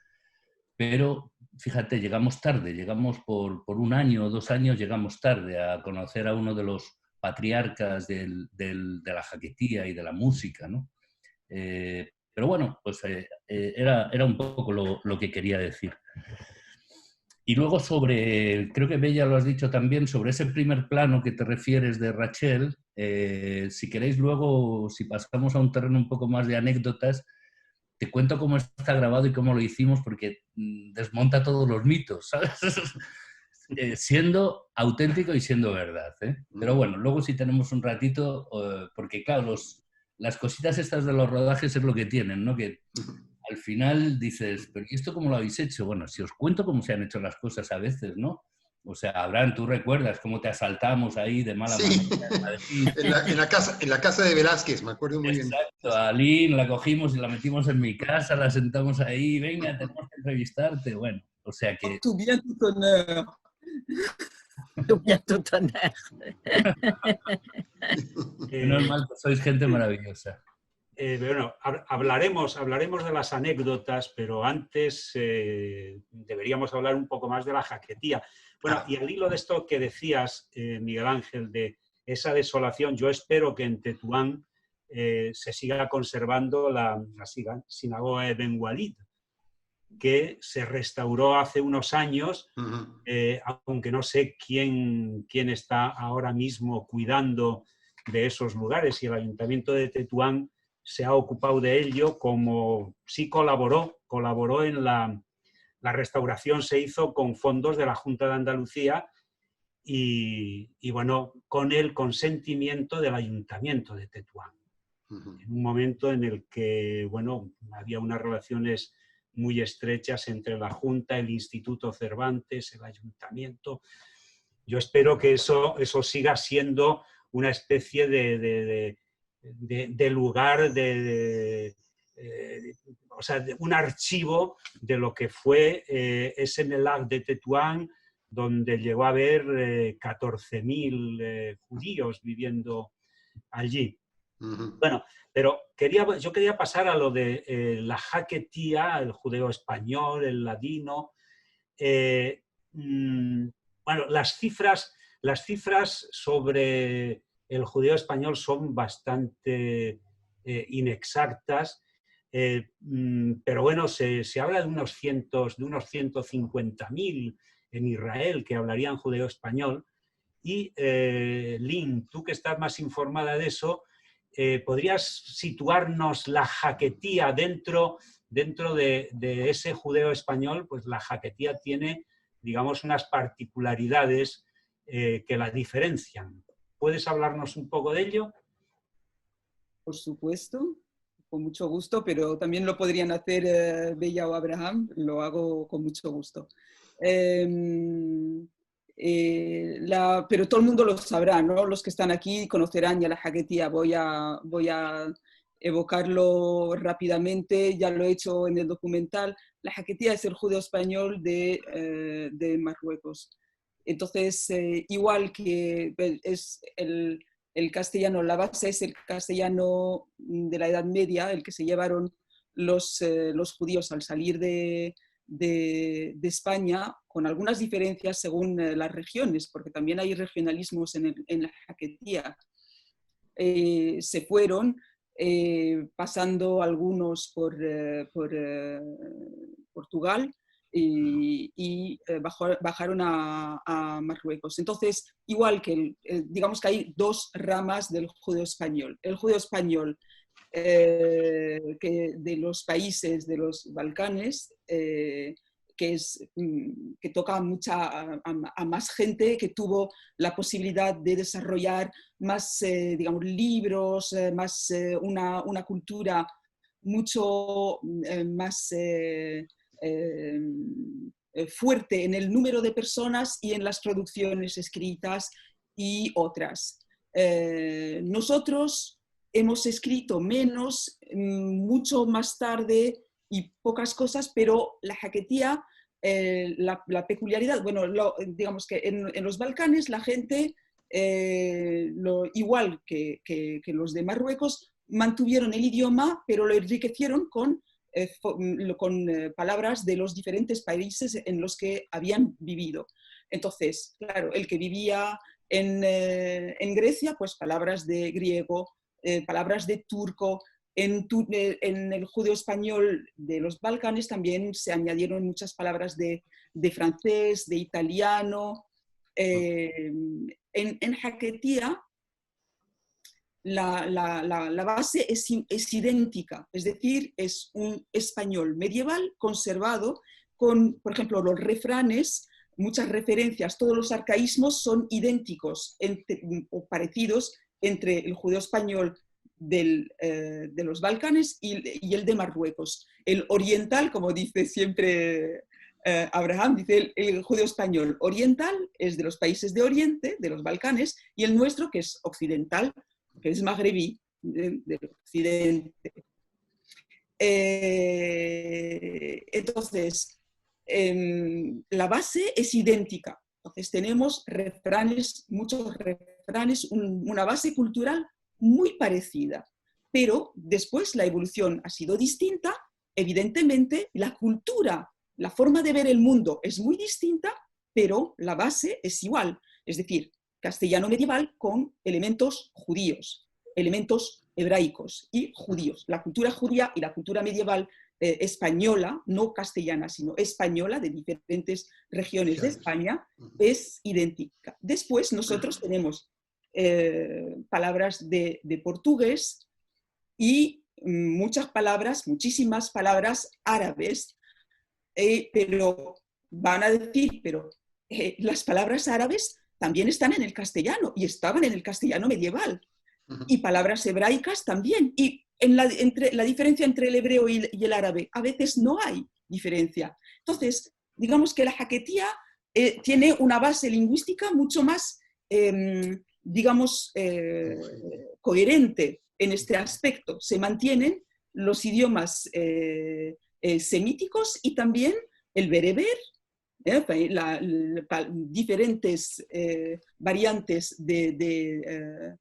pero fíjate, llegamos tarde, llegamos por 1 año o 2 años, llegamos tarde a conocer a uno de los patriarcas de la jaquetía y de la música, ¿no? Pero bueno, pues era un poco lo que quería decir. Y luego sobre, creo que Bella lo has dicho también, sobre ese primer plano que te refieres de Rachel, si queréis luego, si pasamos a un terreno un poco más de anécdotas, te cuento cómo está grabado y cómo lo hicimos, porque desmonta todos los mitos, ¿sabes? Siendo auténtico y siendo verdad, ¿eh? Pero bueno, luego si tenemos un ratito, porque claro, las cositas estas de los rodajes es lo que tienen, ¿no? Que al final dices, ¿pero y esto cómo lo habéis hecho? Bueno, si os cuento cómo se han hecho las cosas a veces, ¿no? O sea, Abraham, tú recuerdas cómo te asaltamos ahí de mala manera. en la casa de Velázquez, me acuerdo muy bien. Exacto, a Lynn la cogimos y la metimos en mi casa, la sentamos ahí, venga, tenemos que entrevistarte. Bueno, o sea que... Tout bien, tout honneur. Tout bien, tout honneur. Menos mal que sois gente maravillosa. Bueno, hablaremos de las anécdotas, pero antes deberíamos hablar un poco más de la jaquetía. Bueno, y al hilo de esto que decías, Miguel Ángel, de esa desolación, yo espero que en Tetuán se siga conservando la sinagoga de Ben Walid, que se restauró hace unos años, aunque no sé quién está ahora mismo cuidando de esos lugares, y el Ayuntamiento de Tetuán se ha ocupado de ello, como sí colaboró en la restauración, se hizo con fondos de la Junta de Andalucía y bueno, con el consentimiento del Ayuntamiento de Tetuán. En un momento en el que, bueno, había unas relaciones muy estrechas entre la Junta, el Instituto Cervantes, el Ayuntamiento. Yo espero que eso siga siendo una especie de lugar, o sea, de un archivo de lo que fue ese Melag de Tetuán, donde llegó a haber 14.000 judíos viviendo allí. Bueno, pero yo quería pasar a lo de la jaquetía, el judeo español, el ladino. Bueno, las cifras sobre el judeo español son bastante inexactas, pero bueno, se habla de unos 150.000 en Israel que hablarían judeo español, Y Lynn, tú que estás más informada de eso, ¿podrías situarnos la jaquetía dentro de ese judeo español? Pues la jaquetía tiene, digamos, unas particularidades que la diferencian. ¿Puedes hablarnos un poco de ello? Por supuesto, con mucho gusto, pero también lo podrían hacer Bella o Abraham, lo hago con mucho gusto. Pero todo el mundo lo sabrá, ¿no? Los que están aquí conocerán ya la jaquetía. Voy a evocarlo rápidamente, ya lo he hecho en el documental. La jaquetía es el judeo español de Marruecos. Entonces, igual que es el castellano, la base es el castellano de la Edad Media, el que se llevaron los judíos al salir de España, con algunas diferencias según las regiones, porque también hay regionalismos en la jaquetía. Se fueron pasando algunos por Portugal y bajaron a Marruecos. Entonces, igual que digamos que hay dos ramas del judeo español. El judeo español que de los países de los Balcanes, que toca a más gente, que tuvo la posibilidad de desarrollar más digamos, libros, más una cultura mucho más fuerte en el número de personas y en las producciones escritas y otras. Nosotros hemos escrito menos, mucho más tarde y pocas cosas, pero la jaquetía, la peculiaridad, bueno, digamos que en los Balcanes la gente, igual que los de Marruecos, mantuvieron el idioma, pero lo enriquecieron con palabras de los diferentes países en los que habían vivido. Entonces, claro, el que vivía en Grecia, pues palabras de griego, palabras de turco. En el judeo español de los Balcanes también se añadieron muchas palabras de francés, de italiano. En jaquetía la base es idéntica, es decir, es un español medieval conservado con, por ejemplo, los refranes, muchas referencias, todos los arcaísmos son idénticos o parecidos entre el judeo español de los Balcanes y el de Marruecos. El oriental, como dice siempre Abraham, dice el judeo español oriental es de los países de Oriente, de los Balcanes, y el nuestro, que es occidental, que es magrebí, del occidente. Entonces, la base es idéntica. Entonces tenemos refranes, muchos refranes, una base cultural muy parecida, pero después la evolución ha sido distinta. Evidentemente, la cultura, la forma de ver el mundo es muy distinta, pero la base es igual. Es decir, castellano medieval con elementos judíos, elementos hebraicos y judíos. La cultura judía y la cultura medieval española, no castellana, sino española, de diferentes regiones de España, es idéntica. Después nosotros tenemos palabras de portugués y muchas palabras, muchísimas palabras árabes, pero van a decir, pero las palabras árabes también están en el castellano y estaban en el castellano medieval, y palabras hebraicas también, y la diferencia entre el hebreo y el árabe, a veces no hay diferencia. Entonces, digamos que la jaquetía tiene una base lingüística mucho más digamos, coherente en este aspecto. Se mantienen los idiomas semíticos y también el bereber, diferentes variantes de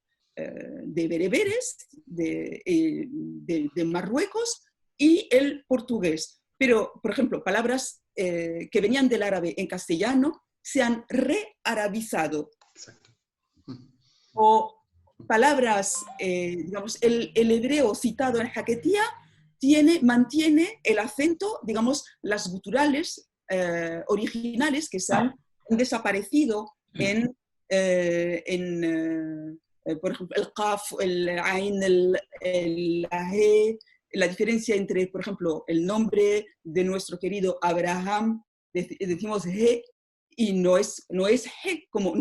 bereberes de Marruecos y el portugués. Pero, por ejemplo, palabras que venían del árabe en castellano se han rearabizado. O palabras, digamos, el hebreo citado en jaquetía mantiene el acento, digamos, las guturales originales que se han desaparecido en por ejemplo, el qaf, el ain, la he, la diferencia entre, por ejemplo, el nombre de nuestro querido Abraham, decimos he, y no es he como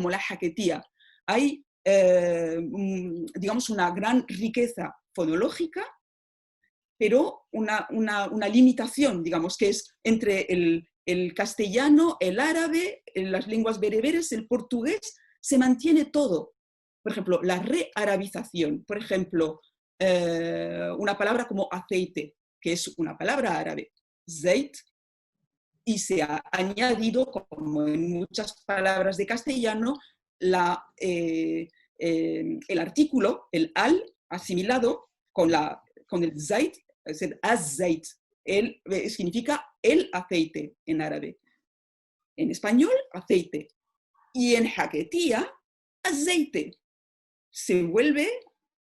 la jaquetía. Hay, digamos, una gran riqueza fonológica, pero una limitación, digamos, que es entre el castellano, el árabe, las lenguas bereberes, el portugués, se mantiene todo. Por ejemplo, la rearabización, por ejemplo, una palabra como aceite, que es una palabra árabe, zait, y se ha añadido, como en muchas palabras de castellano, el artículo, el al, asimilado con el zait, es decir, az-zait. Significa el aceite en árabe. En español, aceite. Y en jaquetía, aceite. Se vuelve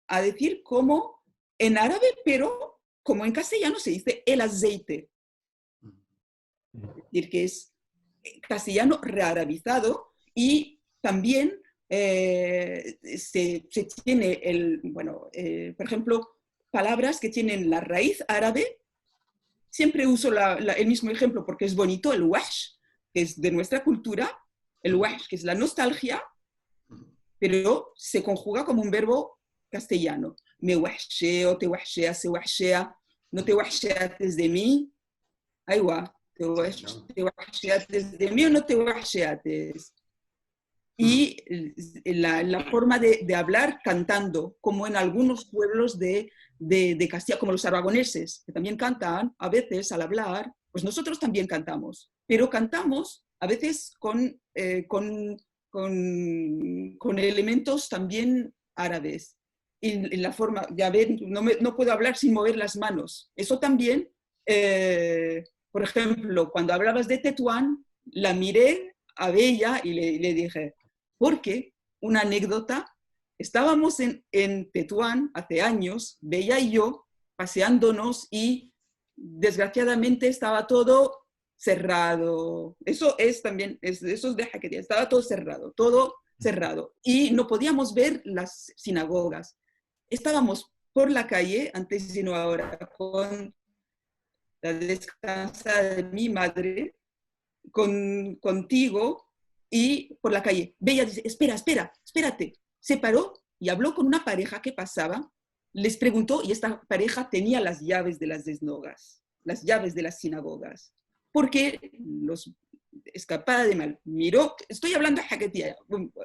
a decir como en árabe, pero como en castellano se dice el aceite. Es decir, que es castellano rearabizado, y también se tiene, por ejemplo, palabras que tienen la raíz árabe. Siempre uso el mismo ejemplo porque es bonito, el wahsh, que es de nuestra cultura, el wahsh, que es la nostalgia, pero se conjuga como un verbo castellano. Me wahsheo, te wahshea, se wahshea, no te wahsheates de mí. Ahí va. ¿Te wahsheates de mí o no te wahsheates? Y la forma de hablar cantando, como en algunos pueblos de Castilla, como los aragoneses, que también cantan a veces al hablar, pues nosotros también cantamos, pero cantamos a veces con elementos también árabes. Y la forma, ya ven, no puedo hablar sin mover las manos. Eso también, por ejemplo, cuando hablabas de Tetuán, la miré a Bella y le dije, porque una anécdota, estábamos en Tetuán hace años, Bella y yo, paseándonos, y desgraciadamente estaba todo cerrado. Eso es también, eso es de jaquetía, estaba todo cerrado. Y no podíamos ver las sinagogas. Estábamos por la calle, antes y no ahora, con la descansada de mi madre, contigo, y por la calle. Bella dice, espérate. Se paró y habló con una pareja que pasaba, les preguntó, y esta pareja tenía las llaves de las desnogas, las llaves de las sinagogas, porque escapada de mal, miró, estoy hablando de jaquetía,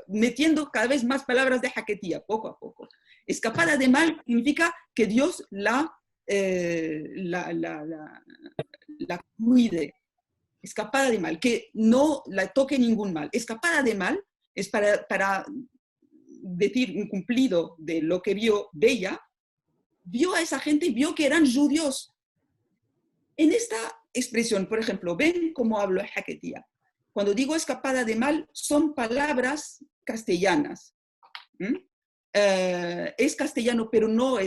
metiendo cada vez más palabras de jaquetía, poco a poco. Escapada de mal significa que Dios la cuide. Escapada de mal, que no la toque ningún mal. Escapada de mal es para decir un cumplido de lo que vio Bella. Vio a esa gente y vio que eran judíos. En esta expresión, por ejemplo, ven cómo hablo jaquetía. Cuando digo escapada de mal, son palabras castellanas. Es castellano, pero no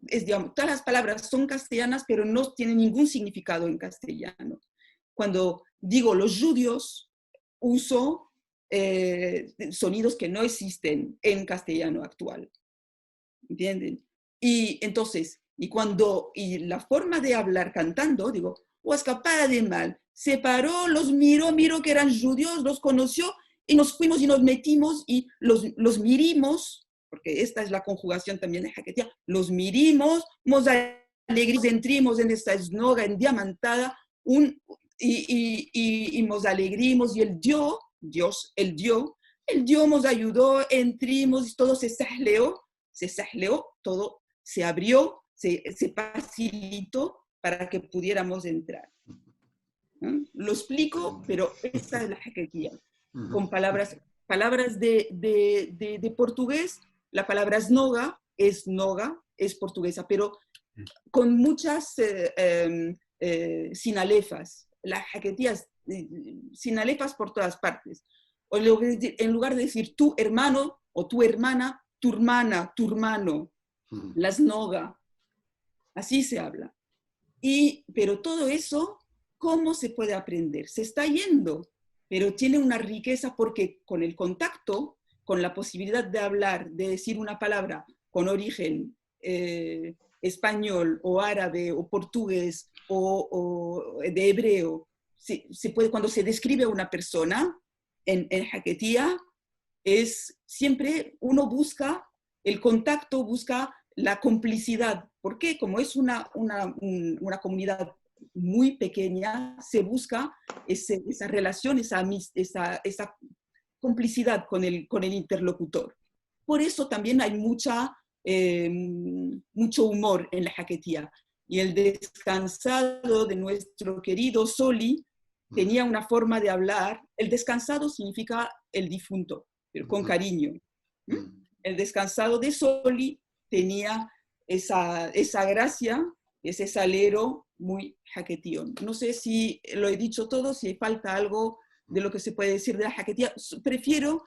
digamos, todas las palabras son castellanas, pero no tienen ningún significado en castellano. Cuando digo los judíos, uso sonidos que no existen en castellano actual. ¿Entienden? Y entonces, y la forma de hablar cantando, digo, o escapada de mal, se paró, los miró que eran judíos, los conoció, y nos fuimos y nos metimos y los mirimos, porque esta es la conjugación también de jaquetía, los mirimos, nos alegramos, entramos en esta esnoga endiamantada, y nos alegramos, y Dios nos ayudó, entramos, y todo se sahleó, todo se abrió, se facilitó para que pudiéramos entrar. Lo explico, pero esta es la jaquetía. Con palabras de portugués, la palabra esnoga es portuguesa, pero con muchas sinalefas. Las jaquetías, sinalefas por todas partes. O en lugar de decir tu hermano o tu hermana, tu hermano, la esnoga. Así se habla. Pero todo eso, ¿cómo se puede aprender? Se está yendo. pero tiene una riqueza porque con el contacto, con la posibilidad de hablar, de decir una palabra con origen español o árabe o portugués o de hebreo, se puede, cuando se describe a una persona en Jaquetía, es siempre uno busca el contacto, busca la complicidad. ¿Por qué? Como es una comunidad muy pequeña, se busca esa relación, esa complicidad con el interlocutor. Por eso también hay mucho humor en la Jaquetía. Y el descansado de nuestro querido Soli tenía una forma de hablar. El descansado significa el difunto, pero con cariño. El descansado de Soli tenía esa gracia, ese salero muy jaquetío. No sé si lo he dicho todo, si falta algo de lo que se puede decir de la Jaquetía. Prefiero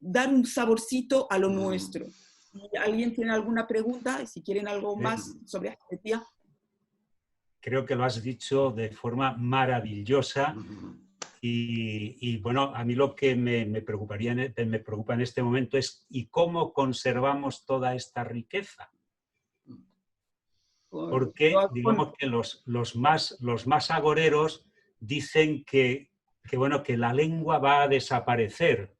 dar un saborcito a lo nuestro. Si alguien tiene alguna pregunta, si quieren algo más sobre la Jaquetía. Creo que lo has dicho de forma maravillosa y bueno, a mí lo que me preocupa en este momento es ¿y cómo conservamos toda esta riqueza? Porque digamos que los más agoreros dicen que la lengua va a desaparecer.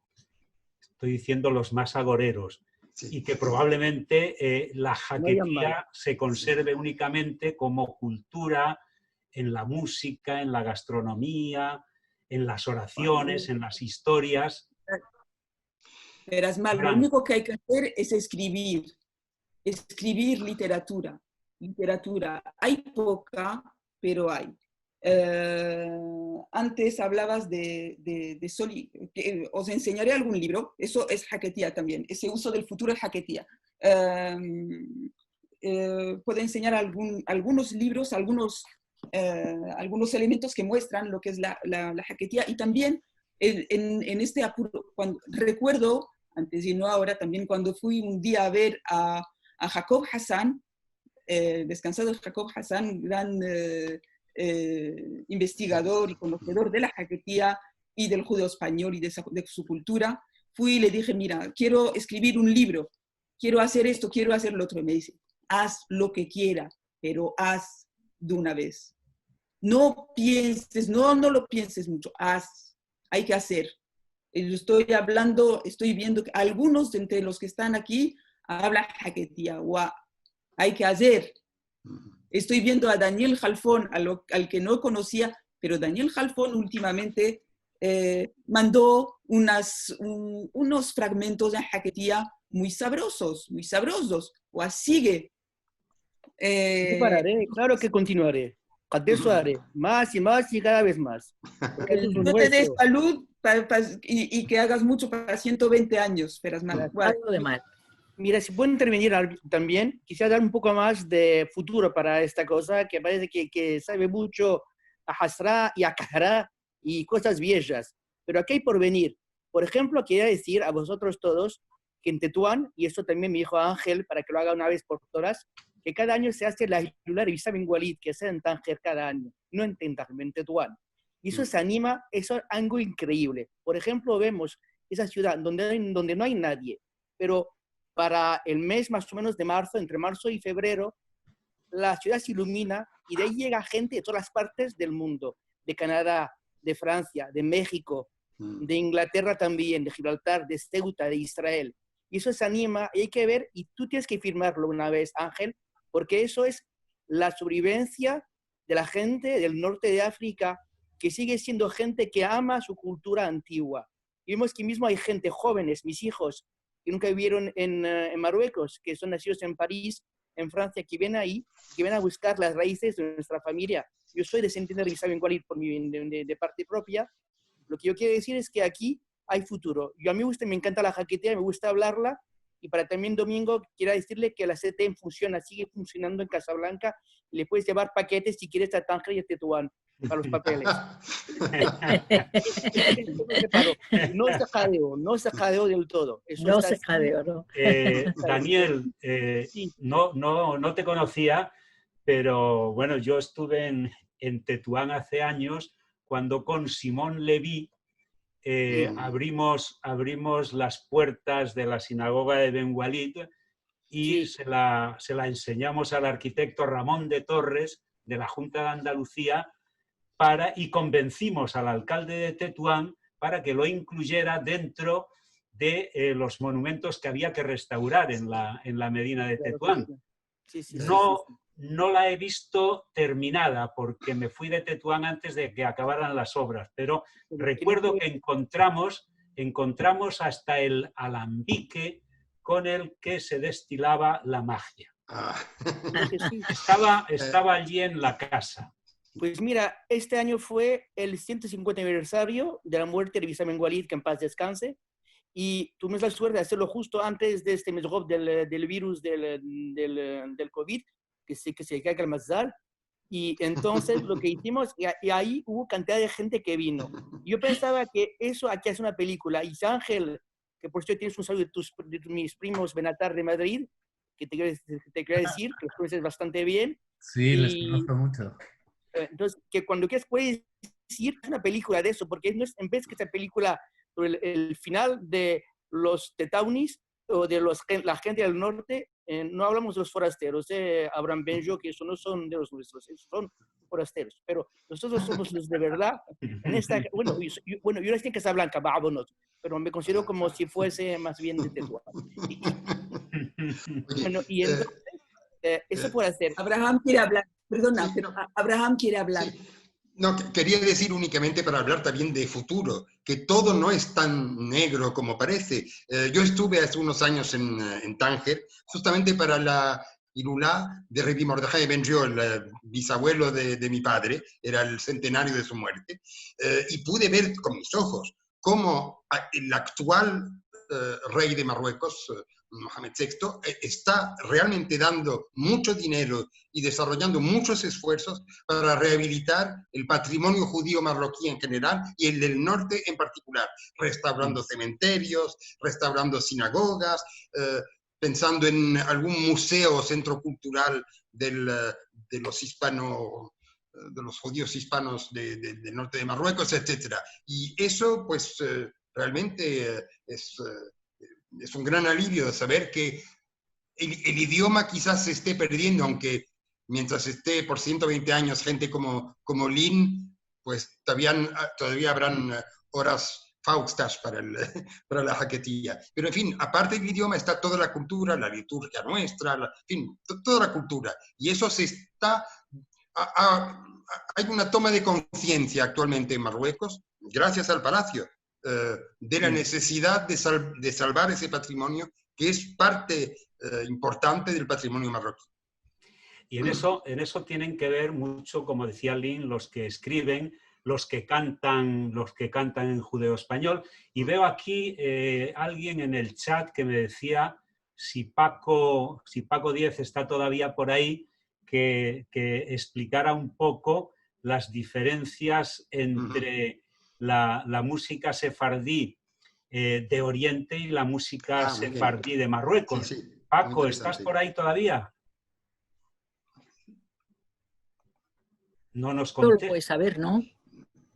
Estoy diciendo los más agoreros. Sí. Y que probablemente la Jaquetía se conserve únicamente como cultura en la música, en la gastronomía, en las oraciones, en las historias. Verás mal, lo único que hay que hacer es escribir literatura. Hay poca, pero hay. Antes hablabas de Soli, os enseñaré algún libro, eso es Jaquetía también, ese uso del futuro es Jaquetía. Puedo enseñar algunos libros, algunos elementos que muestran lo que es la Jaquetía, y también en este apuro, recuerdo, antes y no ahora, también cuando fui un día a ver a Jacob Hassan, descansado Jacob Hassan, gran investigador y conocedor de la Jaquetía y del judeo español y de su cultura, fui y le dije, mira, quiero escribir un libro, quiero hacer esto, quiero hacer lo otro. Y me dice, haz lo que quieras, pero haz de una vez. No pienses, no lo pienses mucho, haz, hay que hacer. Estoy viendo que algunos de entre los que están aquí hablan Jaquetía, hay que hacer. Estoy viendo a Daniel Jalfón, al que no conocía, pero Daniel Jalfón últimamente mandó unos fragmentos de Jaquetía muy sabrosos. Sigue. No pararé, claro que continuaré. Eso haré, más y más y cada vez más. No te des salud y que hagas mucho para 120 años, Ferasmal. Algo de mal. Mira, si puedo intervenir también, quisiera dar un poco más de futuro para esta cosa, que parece que sabe mucho a Hasra y a Kahara y cosas viejas, pero aquí hay por venir. Por ejemplo, quería decir a vosotros todos que en Tetuán, y esto también me dijo Ángel, para que lo haga una vez por todas, que cada año se hace la Hilula de Isabel Walid, que se hace en Tánger cada año, no en Tánger, en Tetuán. Y eso se anima, eso es algo increíble. Por ejemplo, vemos esa ciudad donde no hay nadie, pero para el mes más o menos de marzo, entre marzo y febrero, la ciudad se ilumina y de ahí llega gente de todas las partes del mundo, de Canadá, de Francia, de México, de Inglaterra también, de Gibraltar, de Ceuta, de Israel. Y eso se anima y hay que ver, y tú tienes que firmarlo una vez, Ángel, porque eso es la sobrevivencia de la gente del norte de África, que sigue siendo gente que ama su cultura antigua. Y vemos que mismo hay gente, jóvenes, mis hijos, que nunca vivieron en Marruecos, que son nacidos en París, en Francia, que vienen ahí, que vienen a buscar las raíces de nuestra familia. Yo soy descendiente de Isabel Walid de parte propia. Lo que yo quiero decir es que aquí hay futuro. A mí me encanta la Jaquetía, me gusta hablarla, y para también Domingo, quiero decirle que la CTM sigue funcionando en Casablanca, y le puedes llevar paquetes si quieres a Tánger y a Tetuán para los papeles. No se jadeó del todo. Eso no se jadeó, ¿no? Daniel, sí. No te conocía, pero bueno, yo estuve en Tetuán hace años cuando con Simón Leví abrimos las puertas de la sinagoga de Ben Walid y se la enseñamos al arquitecto Ramón de Torres de la Junta de Andalucía y convencimos al alcalde de Tetuán para que lo incluyera dentro de los monumentos que había que restaurar en la Medina de Tetuán. No la he visto terminada porque me fui de Tetuán antes de que acabaran las obras, pero recuerdo que encontramos hasta el alambique con el que se destilaba la magia. Estaba allí en la casa. Pues mira, este año fue el 150 aniversario de la muerte de Wissam Ben Walid, que en paz descanse, y tuvimos la suerte de hacerlo justo antes de este mesrob del virus del COVID, que se caiga el Mazal. Y entonces lo que hicimos, y ahí hubo cantidad de gente que vino. Yo pensaba que eso aquí es una película. Y Ángel, que por cierto tienes un saludo de mis primos Benatar de Madrid, que te quiero decir, que los conoces bastante bien. Sí, les conozco mucho. Entonces, que cuando quieras puedes decir que es una película de eso, porque no es, en vez que esa película sobre el final de los tetaunis o de la gente del norte, no hablamos de los forasteros, Abraham Benjo, que eso no son de los nuestros, esos son forasteros, pero nosotros somos los de verdad. En esta, bueno, yo nací en Casablanca, vámonos, pero me considero como si fuese más bien de Tetuán. Bueno, y entonces, eso puede hacer. Abraham quiere hablar, perdona, pero Abraham quiere hablar. Sí. No, quería decir únicamente para hablar también de futuro, que todo no es tan negro como parece. Yo estuve hace unos años en Tánger, justamente para la Ilulá de Rabbi Mordechai Ben-Gio, el bisabuelo de mi padre, era el centenario de su muerte, y pude ver con mis ojos cómo el actual rey de Marruecos, Mohamed VI, está realmente dando mucho dinero y desarrollando muchos esfuerzos para rehabilitar el patrimonio judío marroquí en general y el del norte en particular, restaurando cementerios, restaurando sinagogas, pensando en algún museo o centro cultural de los judíos hispanos del norte de Marruecos, etc. Y eso, pues, realmente es un gran alivio saber que el idioma quizás se esté perdiendo, aunque mientras esté por 120 años gente como Lin, pues todavía habrán horas faustas para la jaquetilla. Pero en fin, aparte del idioma está toda la cultura, la liturgia nuestra, en fin, toda la cultura. Y eso hay una toma de conciencia actualmente en Marruecos, gracias al Palacio, de la necesidad de salvar ese patrimonio que es parte importante del patrimonio marroquí. Y en eso tienen que ver mucho, como decía Lin, los que escriben, los que cantan en judeo-español. Y veo aquí alguien en el chat que me decía si Paco Díez está todavía por ahí, que explicara un poco las diferencias entre la música sefardí de Oriente y la música sefardí de Marruecos. Sí, sí. Paco, ¿estás por ahí todavía? No nos contestes. Tú lo puedes saber, ¿no?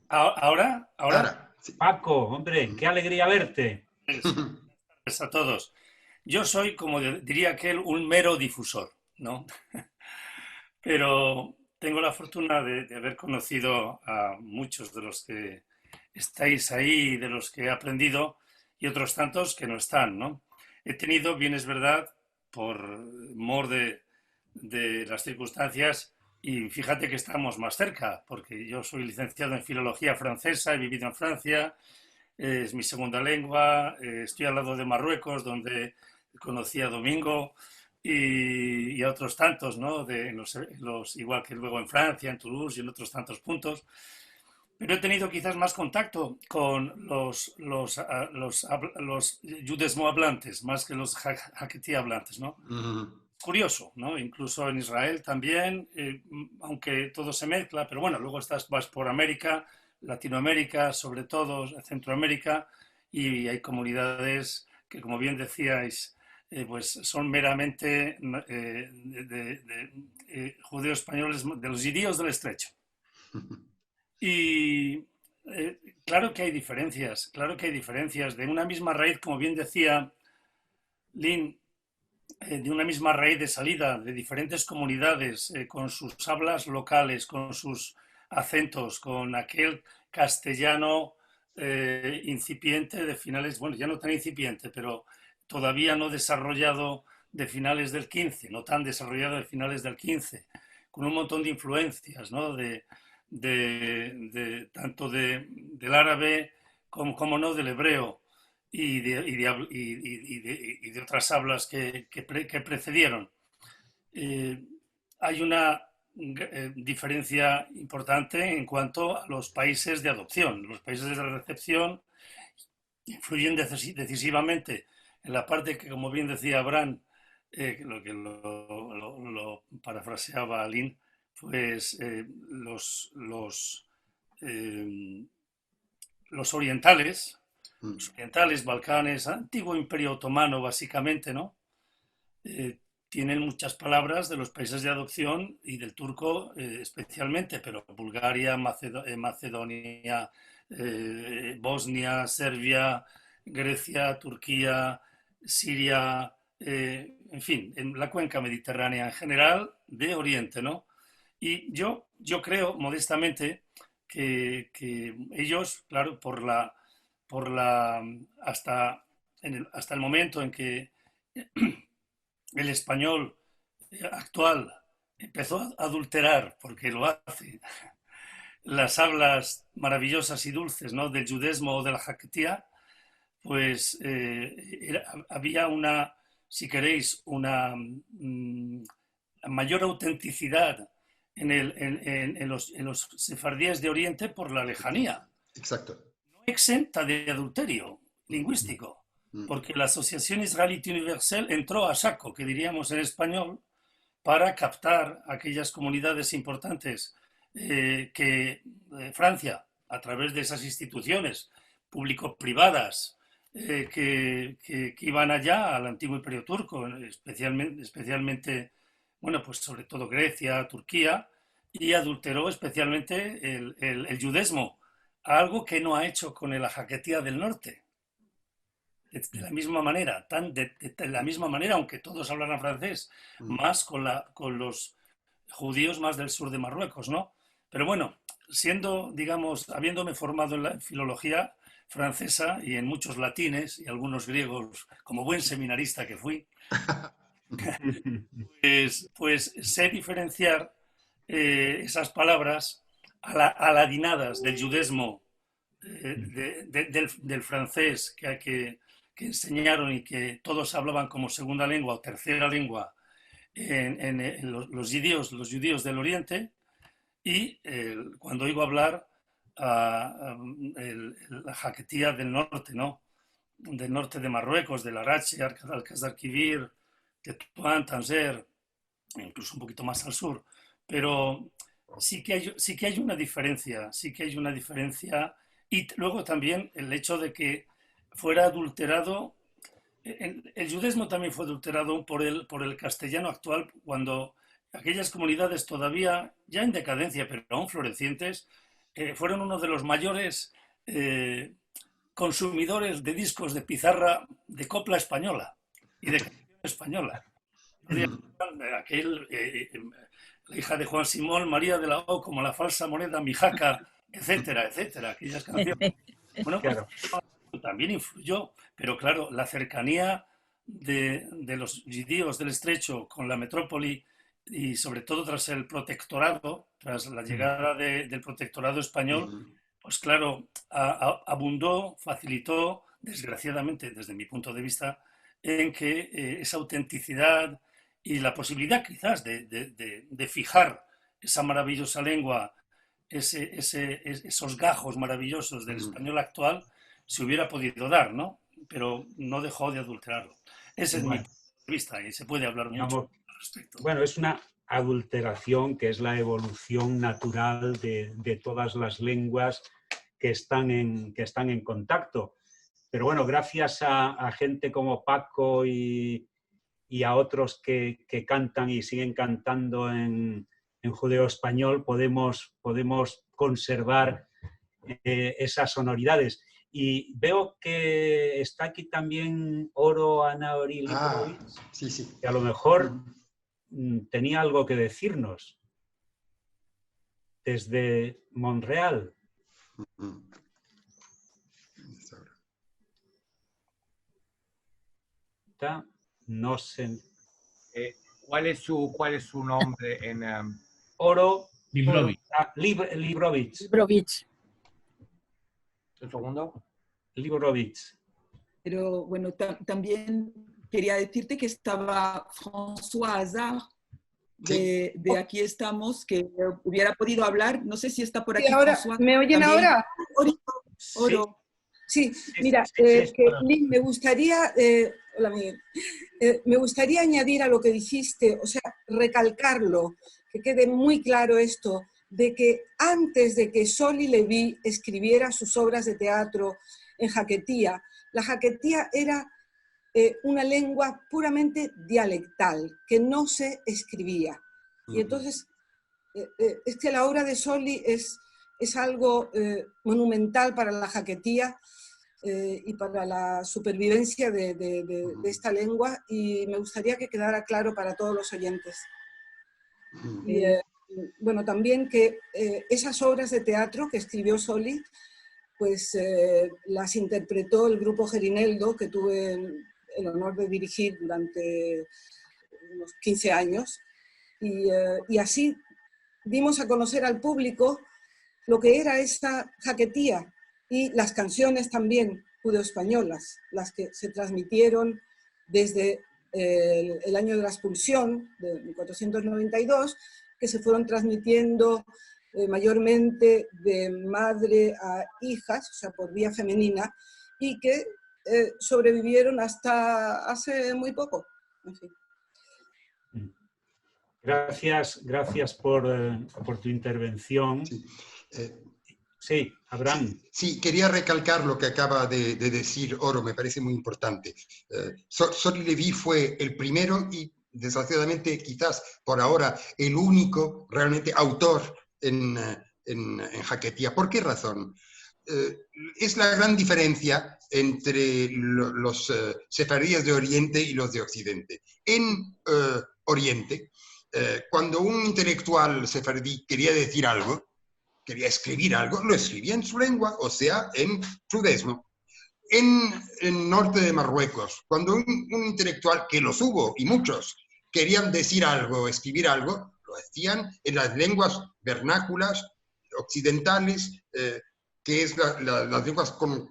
¿Ahora? Sí. Paco, hombre, qué alegría verte. Gracias a todos. Yo soy, como diría aquel, un mero difusor, ¿no? Pero tengo la fortuna de haber conocido a muchos de los que estáis ahí, de los que he aprendido, y otros tantos que no están, ¿no? He tenido, bien es verdad, por mor de las circunstancias, y fíjate que estamos más cerca, porque yo soy licenciado en Filología Francesa, he vivido en Francia, es mi segunda lengua, estoy al lado de Marruecos, donde conocí a Domingo y a otros tantos, ¿no? Igual que luego en Francia, en Toulouse y en otros tantos puntos. Pero he tenido quizás más contacto con los yudesmo hablantes, más que los jaquetí hablantes, ¿no? Curioso, ¿no? Incluso en Israel también, aunque todo se mezcla, pero bueno, luego vas por América, Latinoamérica, sobre todo Centroamérica, y hay comunidades que, como bien decíais, pues son meramente judíos españoles de los judíos del Estrecho. Y claro que hay diferencias, de una misma raíz, como bien decía Lynn, de una misma raíz de salida, de diferentes comunidades, con sus hablas locales, con sus acentos, con aquel castellano incipiente de finales, bueno, ya no tan incipiente, pero todavía no desarrollado de finales del 15, no tan desarrollado de finales del 15, con un montón de influencias, ¿no? Tanto del árabe como no del hebreo y de otras hablas que precedieron. Hay una diferencia importante en cuanto a los países de adopción. Los países de recepción influyen decisivamente en la parte que, como bien decía Abraham, lo parafraseaba Lynn, pues los orientales, Balcanes, antiguo imperio otomano básicamente, ¿no? Tienen muchas palabras de los países de adopción y del turco especialmente, pero Bulgaria, Macedonia, Bosnia, Serbia, Grecia, Turquía, Siria, en fin, en la cuenca mediterránea en general, de Oriente, ¿no? Y yo creo, modestamente, que ellos, claro, hasta el momento en que el español actual empezó a adulterar, porque lo hace, las hablas maravillosas y dulces, ¿no?, del yudesmo o de la jaquetía, pues había una, si queréis, una mayor autenticidad en los sefardíes de Oriente por la lejanía. Exacto. No exenta de adulterio lingüístico, porque la Asociación Israelita Universal entró a saco, que diríamos en español, para captar aquellas comunidades importantes que Francia, a través de esas instituciones público-privadas que iban allá al antiguo imperio turco, especialmente, bueno, pues sobre todo Grecia, Turquía, y adulteró especialmente el yudesmo, algo que no ha hecho con la jaquetía del norte. De la misma manera, aunque todos hablaran francés, más con los judíos más del sur de Marruecos, ¿no? Pero bueno, digamos, habiéndome formado en la filología francesa y en muchos latines y algunos griegos, como buen seminarista que fui, pues sé diferenciar esas palabras aladinadas del yudesmo, del francés que enseñaron y que todos hablaban como segunda lengua o tercera lengua en los judíos del Oriente, y cuando oigo hablar la jaquetía del norte, ¿no?, del norte de Marruecos, del Arache, Alcazarquivir, Tetuán, Tanger, incluso un poquito más al sur, pero sí que hay una diferencia, y luego también el hecho de que fuera adulterado. El yudesmo también fue adulterado por el castellano actual, cuando aquellas comunidades todavía, ya en decadencia, pero aún florecientes, fueron uno de los mayores consumidores de discos de pizarra de copla española y de canción española. La hija de Juan Simón, María de la O, como la falsa moneda, Mijaca, etcétera, etcétera, aquellas canciones. Bueno, pues, claro, también influyó, pero claro, la cercanía de los judíos del Estrecho con la metrópoli, y sobre todo tras el protectorado, tras la llegada del protectorado español, pues claro, abundó, facilitó, desgraciadamente desde mi punto de vista, en que esa autenticidad y la posibilidad quizás de fijar esa maravillosa lengua, esos gajos maravillosos del español actual, se hubiera podido dar, ¿no? Pero no dejó de adulterarlo. Ese es mi punto de vista y se puede hablar mucho al respecto. Bueno, es una adulteración que es la evolución natural de todas las lenguas que están en contacto. Pero bueno, gracias a gente como Paco y a otros que cantan y siguen cantando en judeo-español, podemos conservar esas sonoridades. Y veo que está aquí también Oro Anaori Librovich, sí, sí. que a lo mejor tenía algo que decirnos desde Montreal. No sé. ¿Cuál es su nombre en...? Oro Librovich. Librovich. Librovich. ¿Un segundo? Librovich. Pero bueno, también quería decirte que estaba François Hazard, de Aquí Estamos, que hubiera podido hablar. No sé si está por aquí. Y ahora, François. ¿me oyen También. ahora? Oro. Sí, Sí, mira, sí, sí, que, Lynn, me gustaría, hola Miguel, me gustaría añadir a lo que dijiste, o sea, recalcarlo, que quede muy claro esto, de que antes de que Soli Leví escribiera sus obras de teatro en jaquetía, la jaquetía era una lengua puramente dialectal, que no se escribía. Y entonces, es que la obra de Soli es algo monumental para la jaquetía y para la supervivencia de esta lengua, y me gustaría que quedara claro para todos los oyentes. Y bueno, también que esas obras de teatro que escribió Soli, pues las interpretó el grupo Gerineldo, que tuve el honor de dirigir durante unos 15 años, y así dimos a conocer al público lo que era esta jaquetía y las canciones también judeoespañolas, las que se transmitieron desde el año de la expulsión de 1492, que se fueron transmitiendo mayormente de madre a hijas, o sea, por vía femenina, y que sobrevivieron hasta hace muy poco. En fin. Gracias por tu intervención. Sí. Sí, Abraham. Sí, quería recalcar lo que acaba de decir Oro, me parece muy importante. Soli Leví fue el primero y, desgraciadamente, quizás por ahora, el único realmente autor en jaquetía. ¿Por qué razón? Es la gran diferencia entre los sefardíes de Oriente y los de Occidente. En Oriente, cuando un intelectual sefardí quería decir algo, quería escribir algo, lo escribía en su lengua, o sea, en judesmo. En el norte de Marruecos, cuando un intelectual, que los hubo y muchos, querían decir algo, escribir algo, lo hacían en las lenguas vernáculas occidentales, que es las lenguas con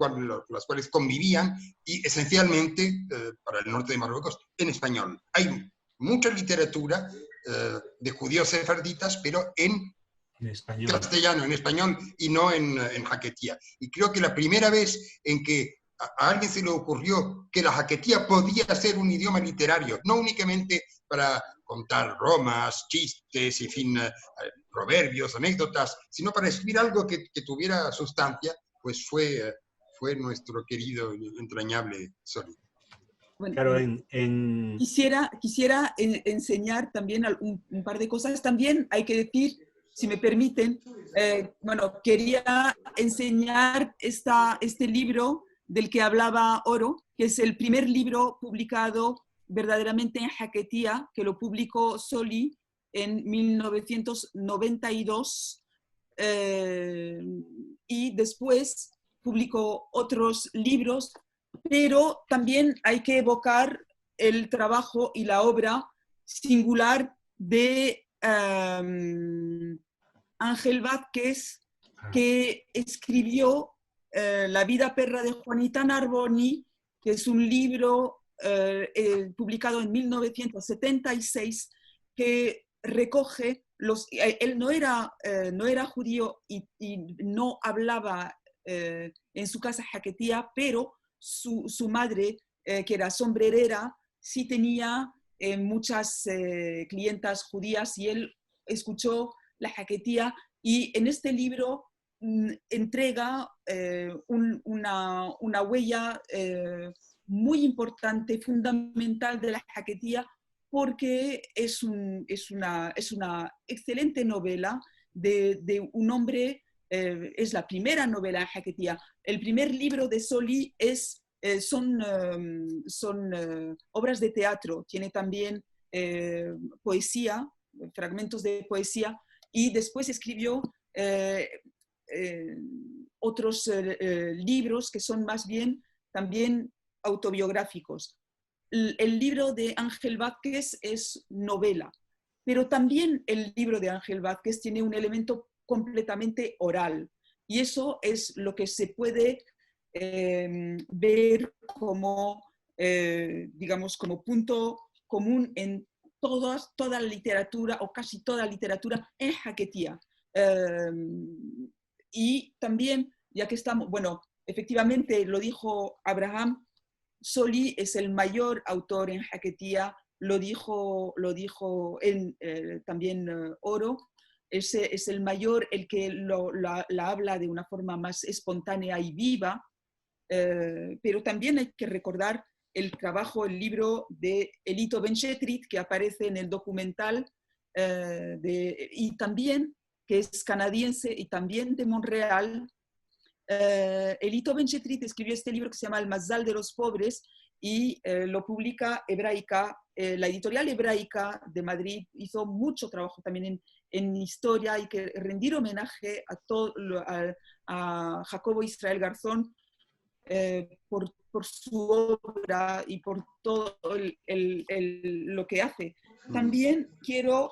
las cuales convivían, y esencialmente, para el norte de Marruecos, en español. Hay mucha literatura de judíos sefarditas, pero en español. Castellano, en español, y no en jaquetía. Y creo que la primera vez en que a alguien se le ocurrió que la jaquetía podía ser un idioma literario, no únicamente para contar bromas, chistes, en fin, proverbios, anécdotas, sino para escribir algo que tuviera sustancia, pues fue nuestro querido y entrañable Soli. Bueno, Claro, quisiera enseñar también un par de cosas. También hay que decir, si me permiten, bueno, quería enseñar este libro del que hablaba Oro, que es el primer libro publicado verdaderamente en jaquetía, que lo publicó Soli en 1992, y después publicó otros libros, pero también hay que evocar el trabajo y la obra singular de Ángel Vázquez, que escribió La vida perra de Juanita Narboni, que es un libro publicado en 1976, que recoge él no era judío y no hablaba en su casa jaquetía, pero su madre, que era sombrerera, sí tenía muchas clientas judías, y él escuchó la jaquetía, y en este libro entrega una huella muy importante, fundamental de la jaquetía, porque es una excelente novela de un hombre es la primera novela en Haketia. El primer libro de Soli son obras de teatro, tiene también poesía, fragmentos de poesía, y después escribió otros libros que son más bien también autobiográficos. El libro de Ángel Vázquez es novela, pero también el libro de Ángel Vázquez tiene un elemento completamente oral, y eso es lo que se puede ver como, digamos, como punto común en toda la literatura, o casi toda la literatura en Haketia. Y también, ya que estamos, bueno, efectivamente lo dijo Abraham, Soli es el mayor autor en Haketia, lo dijo también Oro, es el mayor, el que la habla de una forma más espontánea y viva, pero también hay que recordar el libro de Elito Benchetrit, que aparece en el documental, y también, que es canadiense y también de Montreal. Elito Benchetrit escribió este libro que se llama El Mazal de los Pobres, y lo publica Hebraica. La editorial Hebraica de Madrid hizo mucho trabajo también en historia. Hay que rendir homenaje a Jacobo Israel Garzón por su obra y por todo lo que hace. También quiero,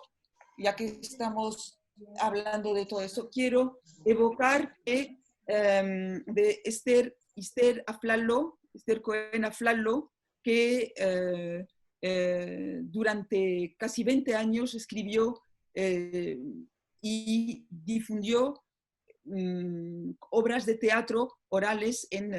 ya que estamos hablando de todo esto, quiero evocar de Esther Cohen Aflalo, que durante casi 20 años escribió y difundió obras de teatro orales en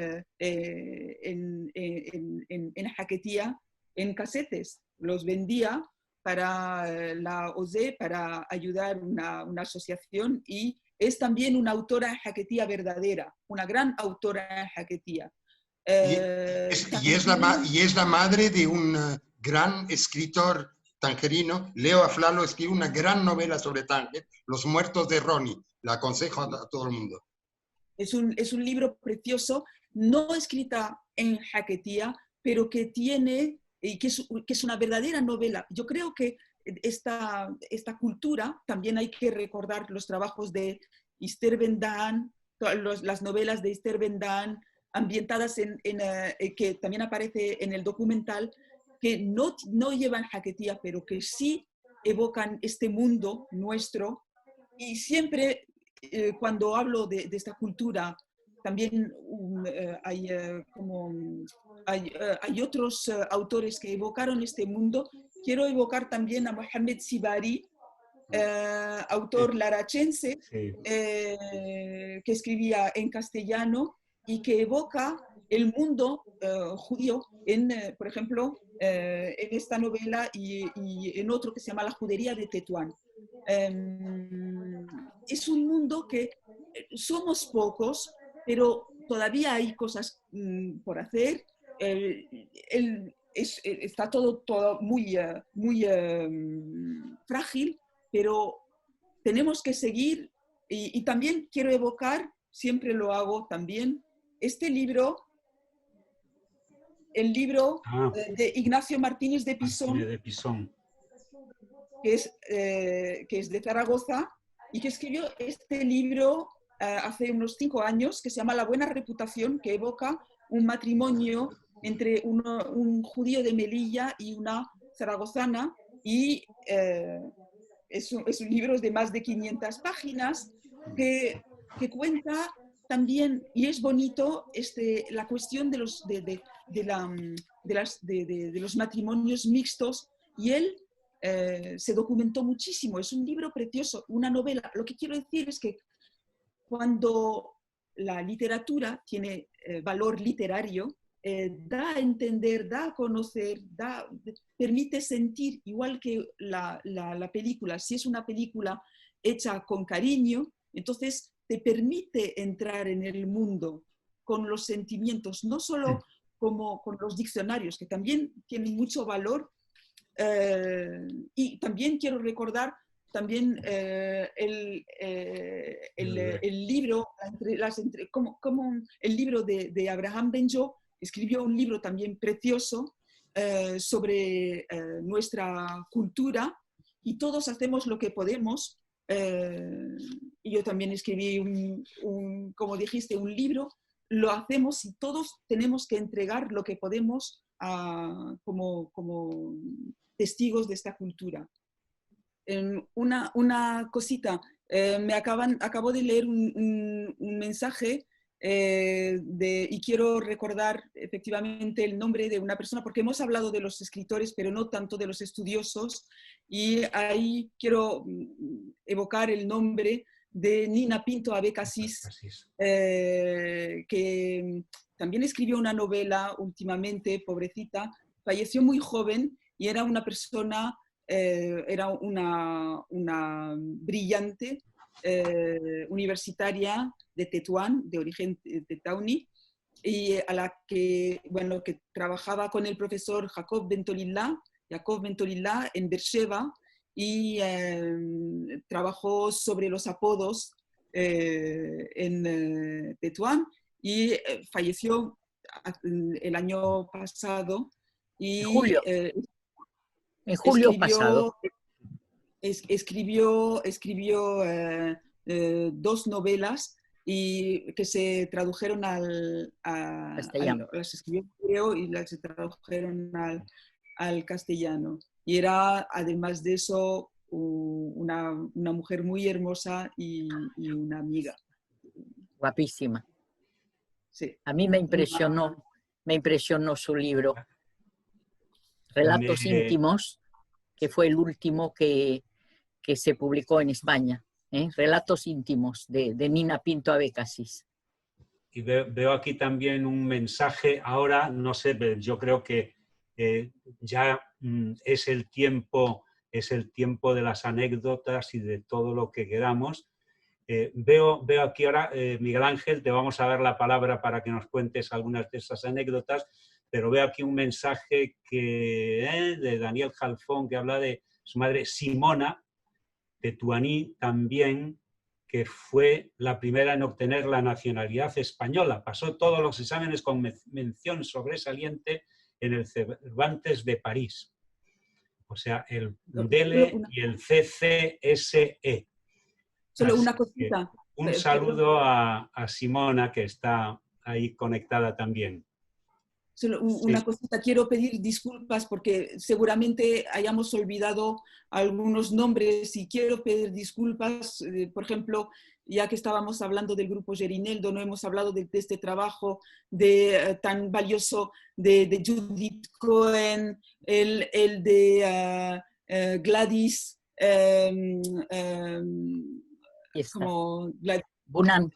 Haketia, en casetes. Los vendía para la OSE, para ayudar una asociación, y es también una autora en Haketia verdadera, una gran autora en Haketia. Y es la madre de un gran escritor tangerino. Leo Aflalo escribe una gran novela sobre Tánger, Los muertos de Ronnie. La aconsejo a todo el mundo. Es un libro precioso, no escrita en Haketia, pero que tiene, y que es una verdadera novela. Yo creo que esta cultura, también hay que recordar los trabajos de Esther Ben-Dan, las novelas de Esther Ben-Dan, ambientadas que también aparece en el documental, que no llevan Haketia, pero que sí evocan este mundo nuestro. Y siempre, cuando hablo de esta cultura, también hay otros autores que evocaron este mundo. Quiero evocar también a Mohamed Sibari, autor larachense, que escribía en castellano y que evoca el mundo judío, por ejemplo, en esta novela y en otro que se llama La Judería de Tetuán. Es un mundo que somos pocos, pero todavía hay cosas por hacer. Está todo muy frágil, pero tenemos que seguir. Y también quiero evocar, siempre lo hago también, este libro, el libro de Ignacio Martínez de Pisón, que es de Zaragoza, y que escribió este libro hace unos 5 años, que se llama La buena reputación, que evoca un matrimonio entre un judío de Melilla y una zaragozana, y es un libro de más de 500 páginas que cuenta también, y es bonito, la cuestión de los matrimonios mixtos, y él se documentó muchísimo. Es un libro precioso, una novela. Lo que quiero decir es que cuando la literatura tiene valor literario, da a entender, da a conocer, permite sentir, igual que la película. Si es una película hecha con cariño, entonces te permite entrar en el mundo con los sentimientos, no solo como con los diccionarios, que también tienen mucho valor. Y también quiero recordar también el libro, el libro de Abraham Benjo, escribió un libro también precioso sobre nuestra cultura, y todos hacemos lo que podemos. Y yo también escribí como dijiste, un libro. Lo hacemos y todos tenemos que entregar lo que podemos como testigos de esta cultura. Una cosita, acabo de leer un mensaje y quiero recordar efectivamente el nombre de una persona, porque hemos hablado de los escritores, pero no tanto de los estudiosos, y ahí quiero evocar el nombre de Nina Pinto Abecassis, que también escribió una novela últimamente, pobrecita, falleció muy joven y era una persona, era una brillante universitaria de Tetuán, de origen tetauni, y a la que, bueno, que trabajaba con el profesor Jacob Bentolila en Beersheba, y trabajó sobre los apodos en Tetuán, y falleció el año pasado. Y, en julio pasado. Escribió 2 novelas y que se tradujeron castellano. Las escribió en hebreo y las se tradujeron al castellano. Y era, además de eso, una mujer muy hermosa y una amiga. Guapísima. Sí. A mí me impresionó su libro, Relatos íntimos, que fue el último que se publicó en España. Relatos íntimos de Nina Pinto Abecassis. Y veo aquí también un mensaje. Ahora, no sé, yo creo que ya es el tiempo de las anécdotas y de todo lo que queramos. Veo aquí ahora, Miguel Ángel, te vamos a dar la palabra para que nos cuentes algunas de esas anécdotas, pero veo aquí un mensaje de Daniel Jalfón, que habla de su madre Simona, tetuaní también, que fue la primera en obtener la nacionalidad española. Pasó todos los exámenes con mención sobresaliente en el Cervantes de París. O sea, el DELE y el CCSE. Solo una cosita. Un saludo a Simona, que está ahí conectada también. Solo una cosita, quiero pedir disculpas porque seguramente hayamos olvidado algunos nombres y quiero pedir disculpas. Por ejemplo, ya que estábamos hablando del grupo Gerineldo, no hemos hablado de este trabajo tan valioso de Judith Cohen, el de Gladys, como Bunan.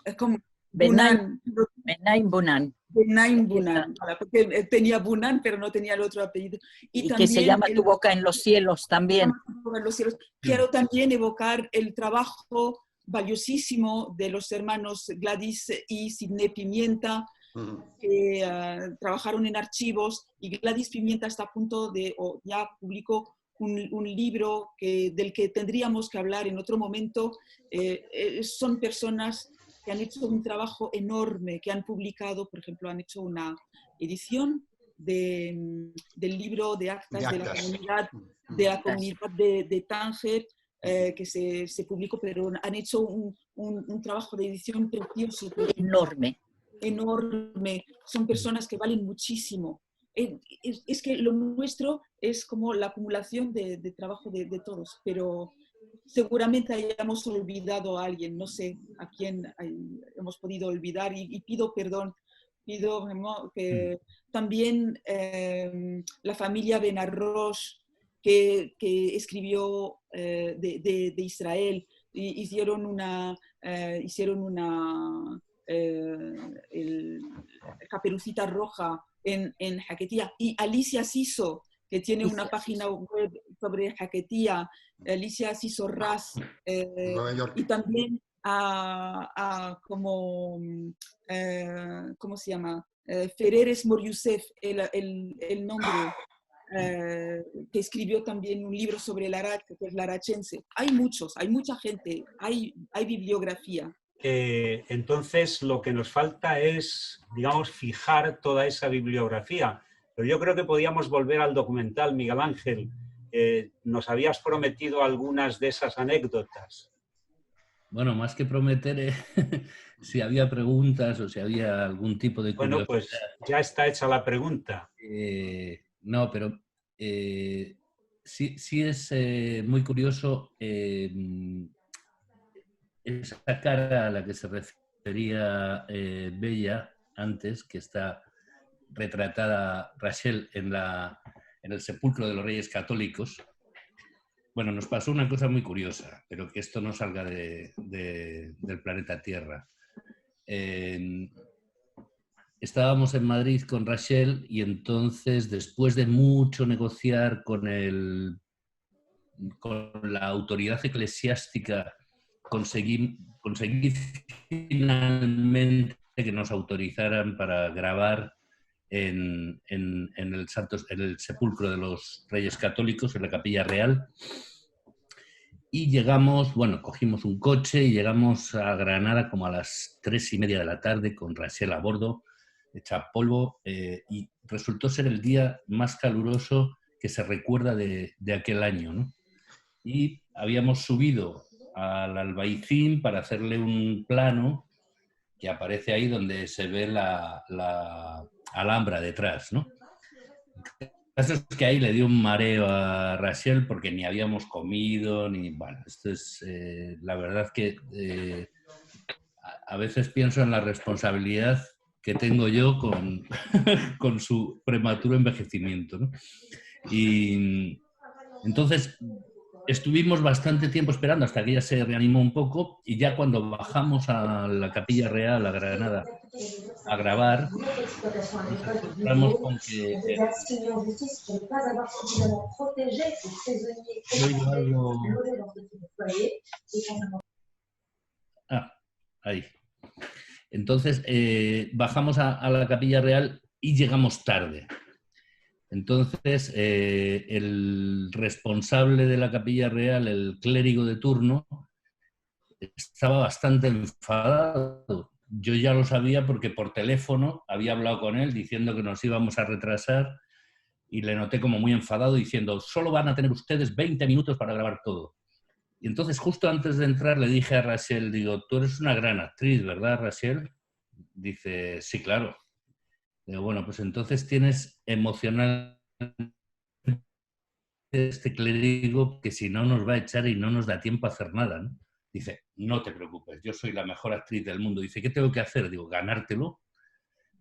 Bunan. Benaim Bunan. Benaim Bunan, porque tenía Bunan, pero no tenía el otro apellido. Y también que se llama Tu boca en los cielos también. Quiero también evocar el trabajo valiosísimo de los hermanos Gladys y Sidney Pimienta, que trabajaron en archivos, y Gladys Pimienta está a punto de, o ya publicó un libro del que tendríamos que hablar en otro momento. Son personas que han hecho un trabajo enorme, que han publicado, por ejemplo, han hecho una edición del libro de actas de la comunidad de Tánger, que se publicó, pero han hecho un trabajo de edición precioso. Enorme. Enorme. Son personas que valen muchísimo. Es que lo nuestro es como la acumulación de trabajo de todos, pero seguramente hayamos olvidado a alguien, no sé a quién hemos podido olvidar, y pido perdón. Pido que también la familia Benarroch, que escribió de Israel, hicieron una Caperucita Roja en Jaquetía, y Alicia Siso, que tiene una página web sobre Jaquetía, Alicia Siso Ras, y también ¿cómo se llama? Fereres Mor Yusef, el nombre. que escribió también un libro sobre el Arach, que es larachense. Hay muchos, hay mucha gente, hay bibliografía. Entonces lo que nos falta es, digamos, fijar toda esa bibliografía. Pero yo creo que podíamos volver al documental, Miguel Ángel. Nos habías prometido algunas de esas anécdotas. Bueno, más que prometer, si había preguntas o si había algún tipo de curiosidad. Bueno, pues ya está hecha la pregunta. No, pero sí es muy curioso esa cara a la que se refería Bella antes, que está retratada Rachel en el sepulcro de los Reyes Católicos. Bueno, nos pasó una cosa muy curiosa, pero que esto no salga del planeta Tierra. Estábamos en Madrid con Rachel y entonces, después de mucho negociar con la autoridad eclesiástica, conseguí finalmente que nos autorizaran para grabar en el sepulcro de los Reyes Católicos, en la Capilla Real. Y llegamos, bueno, cogimos un coche y llegamos a Granada como a las 3:30 de la tarde con Rachel a bordo, hecha polvo, y resultó ser el día más caluroso que se recuerda de aquel año, ¿no? Y habíamos subido al Albaicín para hacerle un plano que aparece ahí donde se ve la Alhambra detrás, ¿no? El caso es que ahí le dio un mareo a Rachel porque ni habíamos comido, ni... Bueno, esto es... la verdad que a veces pienso en la responsabilidad que tengo yo con su prematuro envejecimiento, ¿no? Y entonces estuvimos bastante tiempo esperando hasta que ella se reanimó un poco y ya cuando bajamos a la Capilla Real, a Granada, a grabar, nos encontramos con que ahí. Entonces bajamos a la Capilla Real y llegamos tarde. Entonces, el responsable de la Capilla Real, el clérigo de turno, estaba bastante enfadado. Yo ya lo sabía porque por teléfono había hablado con él diciendo que nos íbamos a retrasar y le noté como muy enfadado diciendo, solo van a tener ustedes 20 minutos para grabar todo. Y entonces, justo antes de entrar, le dije a Rachel, digo, tú eres una gran actriz, ¿verdad, Rachel? Dice, sí, claro. Digo, bueno, pues entonces tienes emocional este clérigo que si no nos va a echar y no nos da tiempo a hacer nada, ¿no? Dice, no te preocupes, yo soy la mejor actriz del mundo. Dice, ¿qué tengo que hacer? Digo, ganártelo.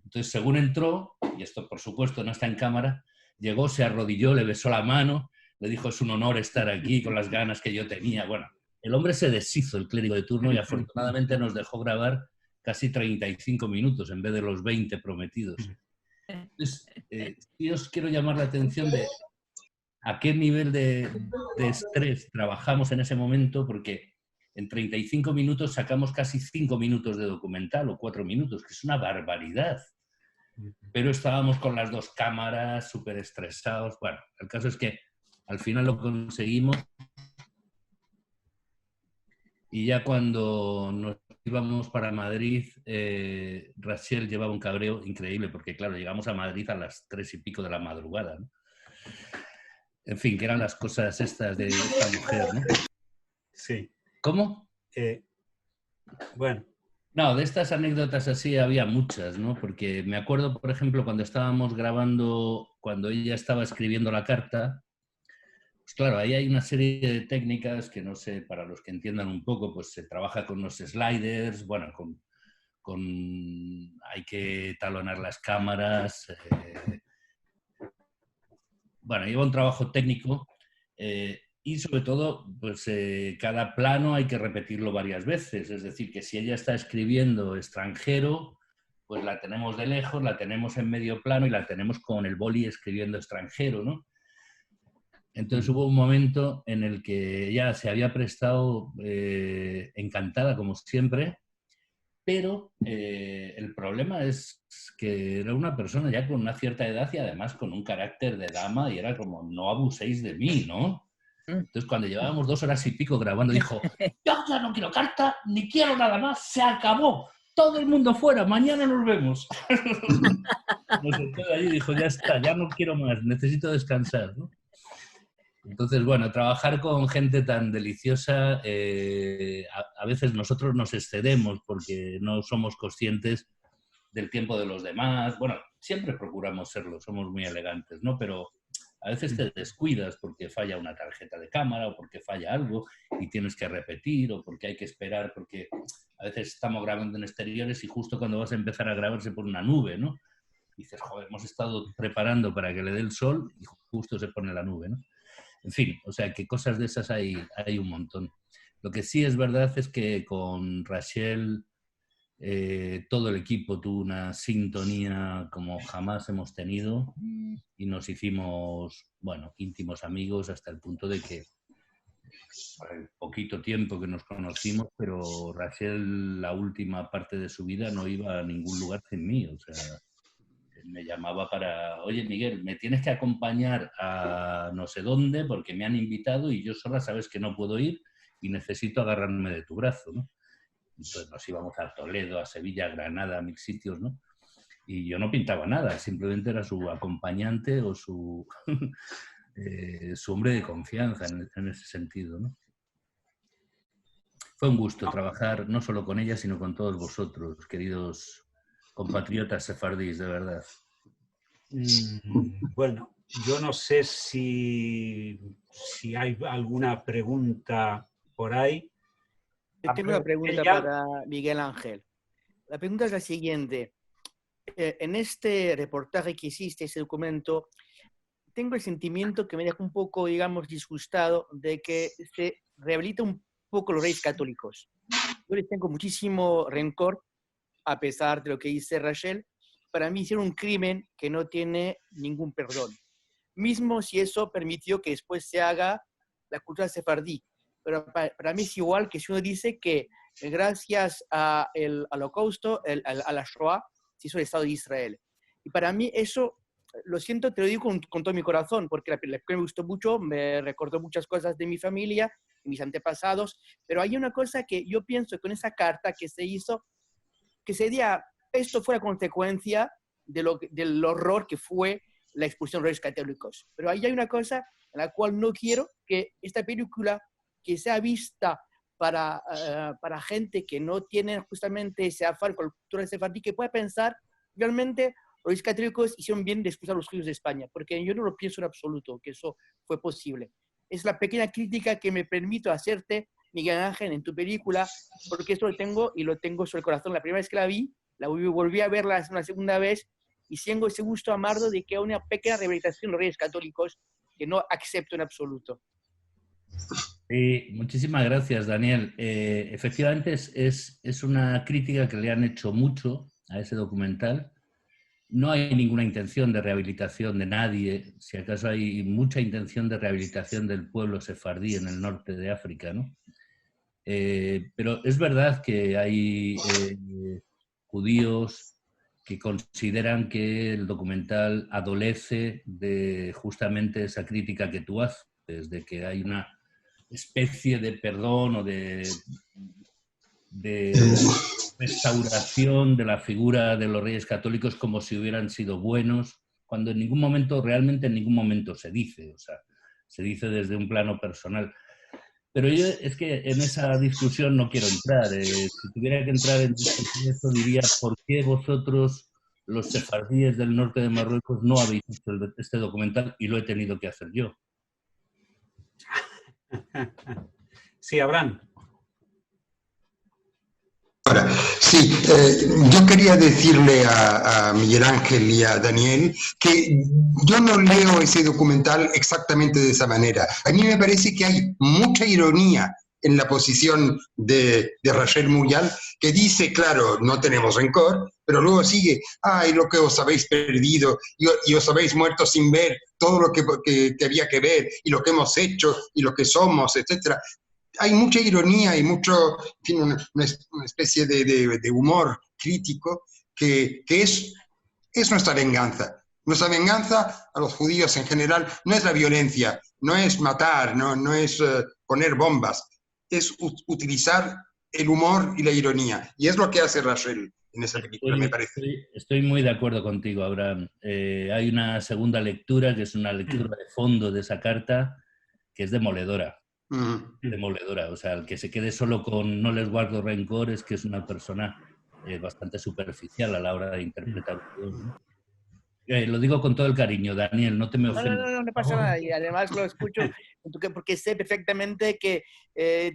Entonces, según entró, y esto por supuesto no está en cámara, llegó, se arrodilló, le besó la mano, le dijo, es un honor estar aquí con las ganas que yo tenía. Bueno, el hombre se deshizo, el clérigo de turno, y afortunadamente nos dejó grabar casi 35 minutos en vez de los 20 prometidos. Entonces, sí os quiero llamar la atención de a qué nivel de estrés trabajamos en ese momento, porque en 35 minutos sacamos casi 5 minutos de documental o 4 minutos, que es una barbaridad. Pero estábamos con las dos cámaras, súper estresados. Bueno, el caso es que al final lo conseguimos y ya cuando nos íbamos para Madrid, Rachel llevaba un cabreo increíble porque, claro, llegamos a Madrid a las 3:00 de la madrugada, ¿no? En fin, que eran las cosas estas de esta mujer, ¿no? Sí. ¿Cómo? Bueno. No, de estas anécdotas así había muchas, ¿no? Porque me acuerdo, por ejemplo, cuando estábamos grabando, cuando ella estaba escribiendo la carta, pues claro, ahí hay una serie de técnicas que no sé, para los que entiendan un poco, pues se trabaja con los sliders, bueno, hay que talonar las cámaras, bueno, lleva un trabajo técnico y sobre todo, pues cada plano hay que repetirlo varias veces, es decir, que si ella está escribiendo extranjero, pues la tenemos de lejos, la tenemos en medio plano y la tenemos con el boli escribiendo extranjero, ¿no? Entonces hubo un momento en el que ella se había prestado encantada, como siempre, pero el problema es que era una persona ya con una cierta edad y además con un carácter de dama y era como, no abuséis de mí, ¿no? Entonces, cuando llevábamos 2 horas y pico grabando, dijo, yo ya no quiero carta, ni quiero nada más, se acabó. Todo el mundo fuera, mañana nos vemos. Nos sentó de allí y dijo, ya está, ya no quiero más, necesito descansar, ¿no? Entonces, bueno, trabajar con gente tan deliciosa, a veces nosotros nos excedemos porque no somos conscientes del tiempo de los demás. Bueno, siempre procuramos serlo, somos muy elegantes, ¿no? Pero a veces te descuidas porque falla una tarjeta de cámara o porque falla algo y tienes que repetir o porque hay que esperar, porque a veces estamos grabando en exteriores y justo cuando vas a empezar a grabar se pone una nube, ¿no? Y dices, joder, hemos estado preparando para que le dé el sol y justo se pone la nube, ¿no? En fin, o sea, que cosas de esas hay un montón. Lo que sí es verdad es que con Rachel todo el equipo tuvo una sintonía como jamás hemos tenido y nos hicimos, bueno, íntimos amigos hasta el punto de que por el poquito tiempo que nos conocimos, pero Rachel la última parte de su vida no iba a ningún lugar sin mí, o sea, me llamaba para, oye Miguel, me tienes que acompañar a no sé dónde porque me han invitado y yo sola sabes que no puedo ir y necesito agarrarme de tu brazo, ¿no? Entonces nos íbamos a Toledo, a Sevilla, a Granada, a 1000 sitios, ¿no? Y yo no pintaba nada, simplemente era su acompañante o su hombre de confianza en ese sentido, ¿no? Fue un gusto trabajar no solo con ella, sino con todos vosotros, queridos compatriotas sefardíes, de verdad. Bueno, yo no sé si hay alguna pregunta por ahí. Tengo una pregunta para Miguel Ángel. La pregunta es la siguiente. En este reportaje que hiciste, ese documento, tengo el sentimiento que me deja un poco, digamos, disgustado de que se rehabilita un poco los reyes católicos. Yo les tengo muchísimo rencor, a pesar de lo que dice Rachel. Para mí hicieron un crimen que no tiene ningún perdón. Mismo si eso permitió que después se haga la cultura sefardí. Pero para mí es igual que si uno dice que gracias al Holocausto, a la Shoah, se hizo el Estado de Israel. Y para mí eso, lo siento, te lo digo con todo mi corazón, porque la película me gustó mucho, me recordó muchas cosas de mi familia, de mis antepasados, pero hay una cosa que yo pienso con esa carta que se hizo, que sería, esto fue la consecuencia del horror que fue la expulsión de los reyes católicos. Pero ahí hay una cosa en la cual no quiero que esta película que sea vista para gente que no tiene justamente ese afán con la cultura sefardí, que pueda pensar realmente los reyes católicos hicieron bien de expulsar a los judíos de España, porque yo no lo pienso en absoluto que eso fue posible. Es la pequeña crítica que me permito hacerte, Miguel Ángel, en tu película, porque esto lo tengo y lo tengo sobre el corazón. La primera vez que la vi, volví a verla una segunda vez y tengo ese gusto amargo de que hay una pequeña rehabilitación de los reyes católicos que no acepto en absoluto. Sí, muchísimas gracias, Daniel. Efectivamente es una crítica que le han hecho mucho a ese documental. No hay ninguna intención de rehabilitación de nadie, si acaso hay mucha intención de rehabilitación del pueblo sefardí en el norte de África, ¿no? Pero es verdad que hay judíos que consideran que el documental adolece de justamente esa crítica que tú haces, de que hay una especie de perdón o de restauración de la figura de los reyes católicos como si hubieran sido buenos, cuando en ningún momento, realmente en ningún momento se dice, o sea, se dice desde un plano personal. Pero yo es que en esa discusión no quiero entrar. Si tuviera que entrar en esto, diría, ¿por qué vosotros, los sefardíes del norte de Marruecos, no habéis hecho este documental y lo he tenido que hacer yo? Sí, Abraham. Ahora, sí, yo quería decirle a Miguel Ángel y a Daniel que yo no leo ese documental exactamente de esa manera. A mí me parece que hay mucha ironía en la posición de Rachel Muyal, que dice, claro, no tenemos rencor, pero luego sigue, ay, lo que os habéis perdido, y os habéis muerto sin ver todo lo que había que ver, y lo que hemos hecho, y lo que somos, etc. hay mucha ironía y mucho, en fin, una especie de humor crítico que es nuestra venganza. Nuestra venganza a los judíos en general no es la violencia, no es matar, no es poner bombas, es utilizar el humor y la ironía. Y es lo que hace Rachel en esa película, me parece. Estoy muy de acuerdo contigo, Abraham. Hay una segunda lectura, que es una lectura de fondo de esa carta, que es demoledora. Demoledora. O sea, el que se quede solo con no les guardo rencor es que es una persona bastante superficial a la hora de interpretar. Lo digo con todo el cariño, Daniel, no te me ofendas. No pasa nada. Y además lo escucho porque sé perfectamente que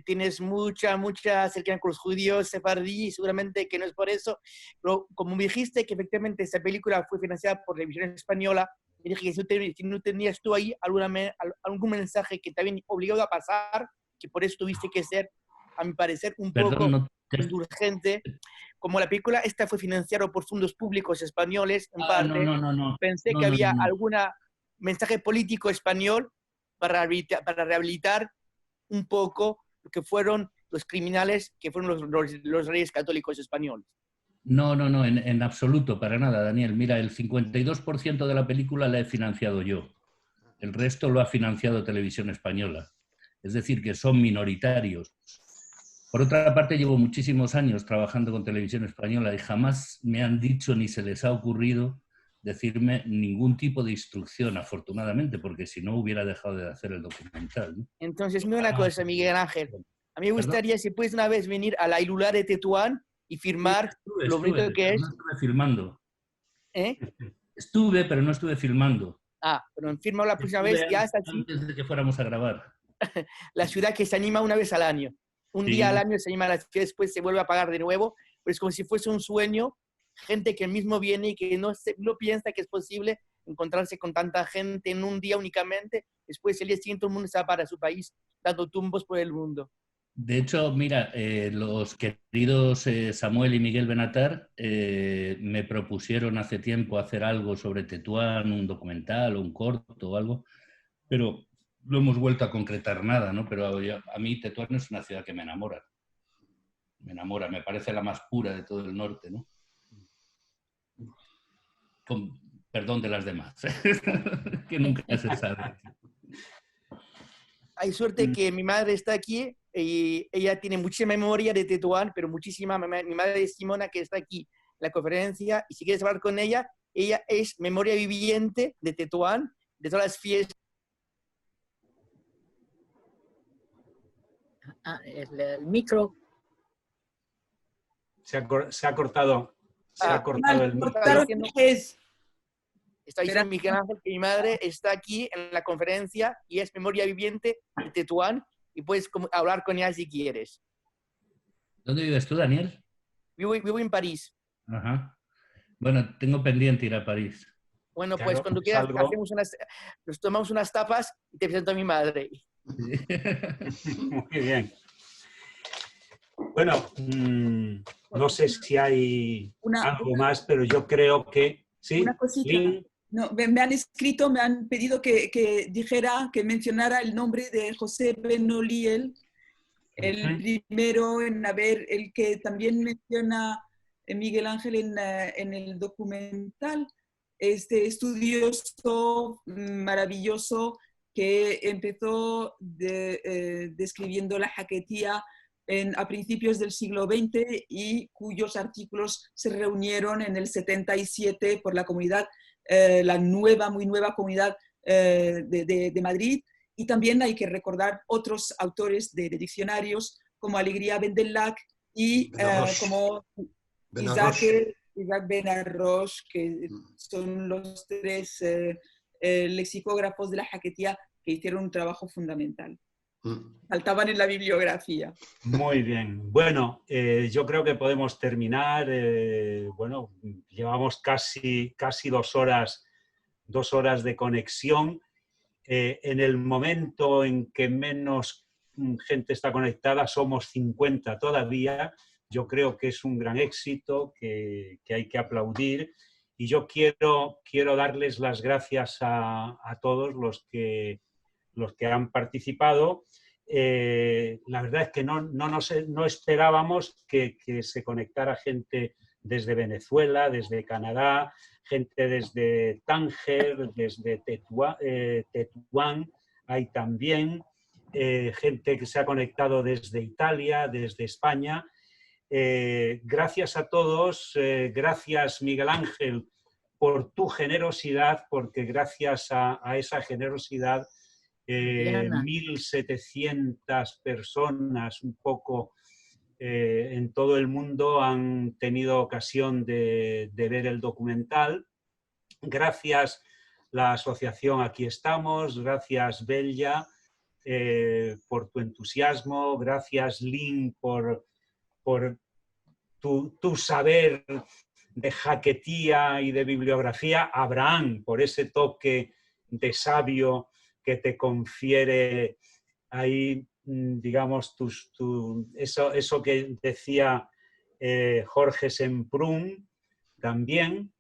tienes mucha cercanía con los judíos sefardí y seguramente que no es por eso. Pero como me dijiste que efectivamente esa película fue financiada por Televisión Española, me dije que si no tenías tú ahí algún mensaje que te habían obligado a pasar, que por eso tuviste que ser, a mi parecer, un poco indulgente. Como la película esta fue financiada por fondos públicos españoles, en parte, pensé que había algún mensaje político español para rehabilitar un poco lo que fueron los criminales, que fueron los reyes católicos españoles. No, en absoluto, para nada, Daniel. Mira, el 52% de la película la he financiado yo. El resto lo ha financiado Televisión Española. Es decir, que son minoritarios. Por otra parte, llevo muchísimos años trabajando con Televisión Española y jamás me han dicho ni se les ha ocurrido decirme ningún tipo de instrucción, afortunadamente, porque si no hubiera dejado de hacer el documental, ¿no? Entonces, mira una cosa, Miguel Ángel. A mí me gustaría, si puedes una vez venir a la Ilulá de Tetuán y firmar lo bonito que es. No estuve filmando. ¿Eh? Estuve, pero no estuve filmando. Pero firma la próxima vez, ya está aquí. Antes de que fuéramos a grabar. La ciudad que se anima una vez al año. Un día al año se anima la ciudad, después se vuelve a apagar de nuevo, pero es como si fuese un sueño. Gente que mismo viene y que no piensa que es posible encontrarse con tanta gente en un día únicamente. Después el día siguiente todo el mundo se va para su país, dando tumbos por el mundo. De hecho, mira, los queridos Samuel y Miguel Benatar me propusieron hace tiempo hacer algo sobre Tetuán, un documental o un corto o algo, pero no hemos vuelto a concretar nada, ¿no? Pero a mí Tetuán es una ciudad que me enamora. Me enamora, me parece la más pura de todo el norte, ¿no? Con perdón de las demás, que nunca se sabe. Hay suerte que mi madre está aquí y ella tiene mucha memoria de Tetuán, pero muchísima. Mi madre es Simona, que está aquí en la conferencia, y si quieres hablar con ella es memoria viviente de Tetuán, de todas las fiestas. El micro. Se ha cortado. Se ha cortado el micro. Está diciendo Miguel Ángel que mi madre está aquí en la conferencia y es memoria viviente de Tetuán y puedes hablar con ella si quieres. ¿Dónde vives tú, Daniel? Vivo en París. Ajá. Bueno, tengo pendiente ir a París. Bueno, pues cuando quieras nos tomamos unas tapas y te presento a mi madre. Muy bien. Bueno, no sé si hay algo más, pero yo creo que sí. Una cosita. No, me han escrito, me han pedido que mencionara el nombre de José Benoliel, el primero el que también menciona Miguel Ángel en el documental, este estudioso maravilloso que empezó describiendo la jaquetía a principios del siglo XX y cuyos artículos se reunieron en el 77 por la comunidad, la muy nueva comunidad de Madrid. Y también hay que recordar otros autores de diccionarios como Alegría Bendellac y como Isaac Benarroche, que son los tres lexicógrafos de la jaquetía que hicieron un trabajo fundamental. Faltaban en la bibliografía. Muy bien. Bueno, yo creo que podemos terminar. Bueno, llevamos casi 2 horas de conexión. En el momento en que menos gente está conectada, somos 50 todavía. Yo creo que es un gran éxito que hay que aplaudir. Y yo quiero darles las gracias a todos los que han participado La verdad es que no esperábamos que se conectara gente desde Venezuela, desde Canadá, gente desde Tánger, desde Tetuán, hay también gente que se ha conectado desde Italia, desde España. Gracias a todos, gracias Miguel Ángel por tu generosidad, porque gracias a esa generosidad 1.700 personas un poco en todo el mundo han tenido ocasión de ver el documental. Gracias la asociación Aquí Estamos, gracias Bella por tu entusiasmo, gracias Lynn por tu saber de jaquetía y de bibliografía, Abraham por ese toque de sabio que te confiere ahí, digamos, eso que decía Jorge Semprún también.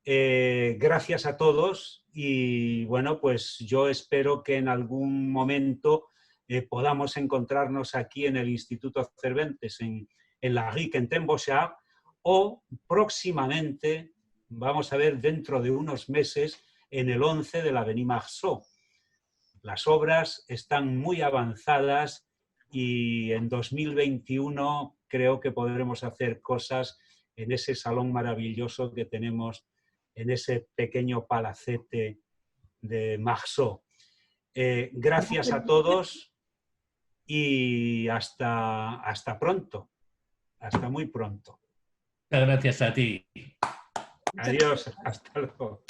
Gracias a todos y bueno, pues yo espero que en algún momento podamos encontrarnos aquí en el Instituto Cervantes, en la RIC en Tembauchard, o próximamente, vamos a ver dentro de unos meses, en el 11 de la Avenue Marceau. Las obras están muy avanzadas y en 2021 creo que podremos hacer cosas en ese salón maravilloso que tenemos en ese pequeño palacete de Marceau. Gracias a todos y hasta pronto. Hasta muy pronto. Muchas gracias a ti. Adiós. Hasta luego.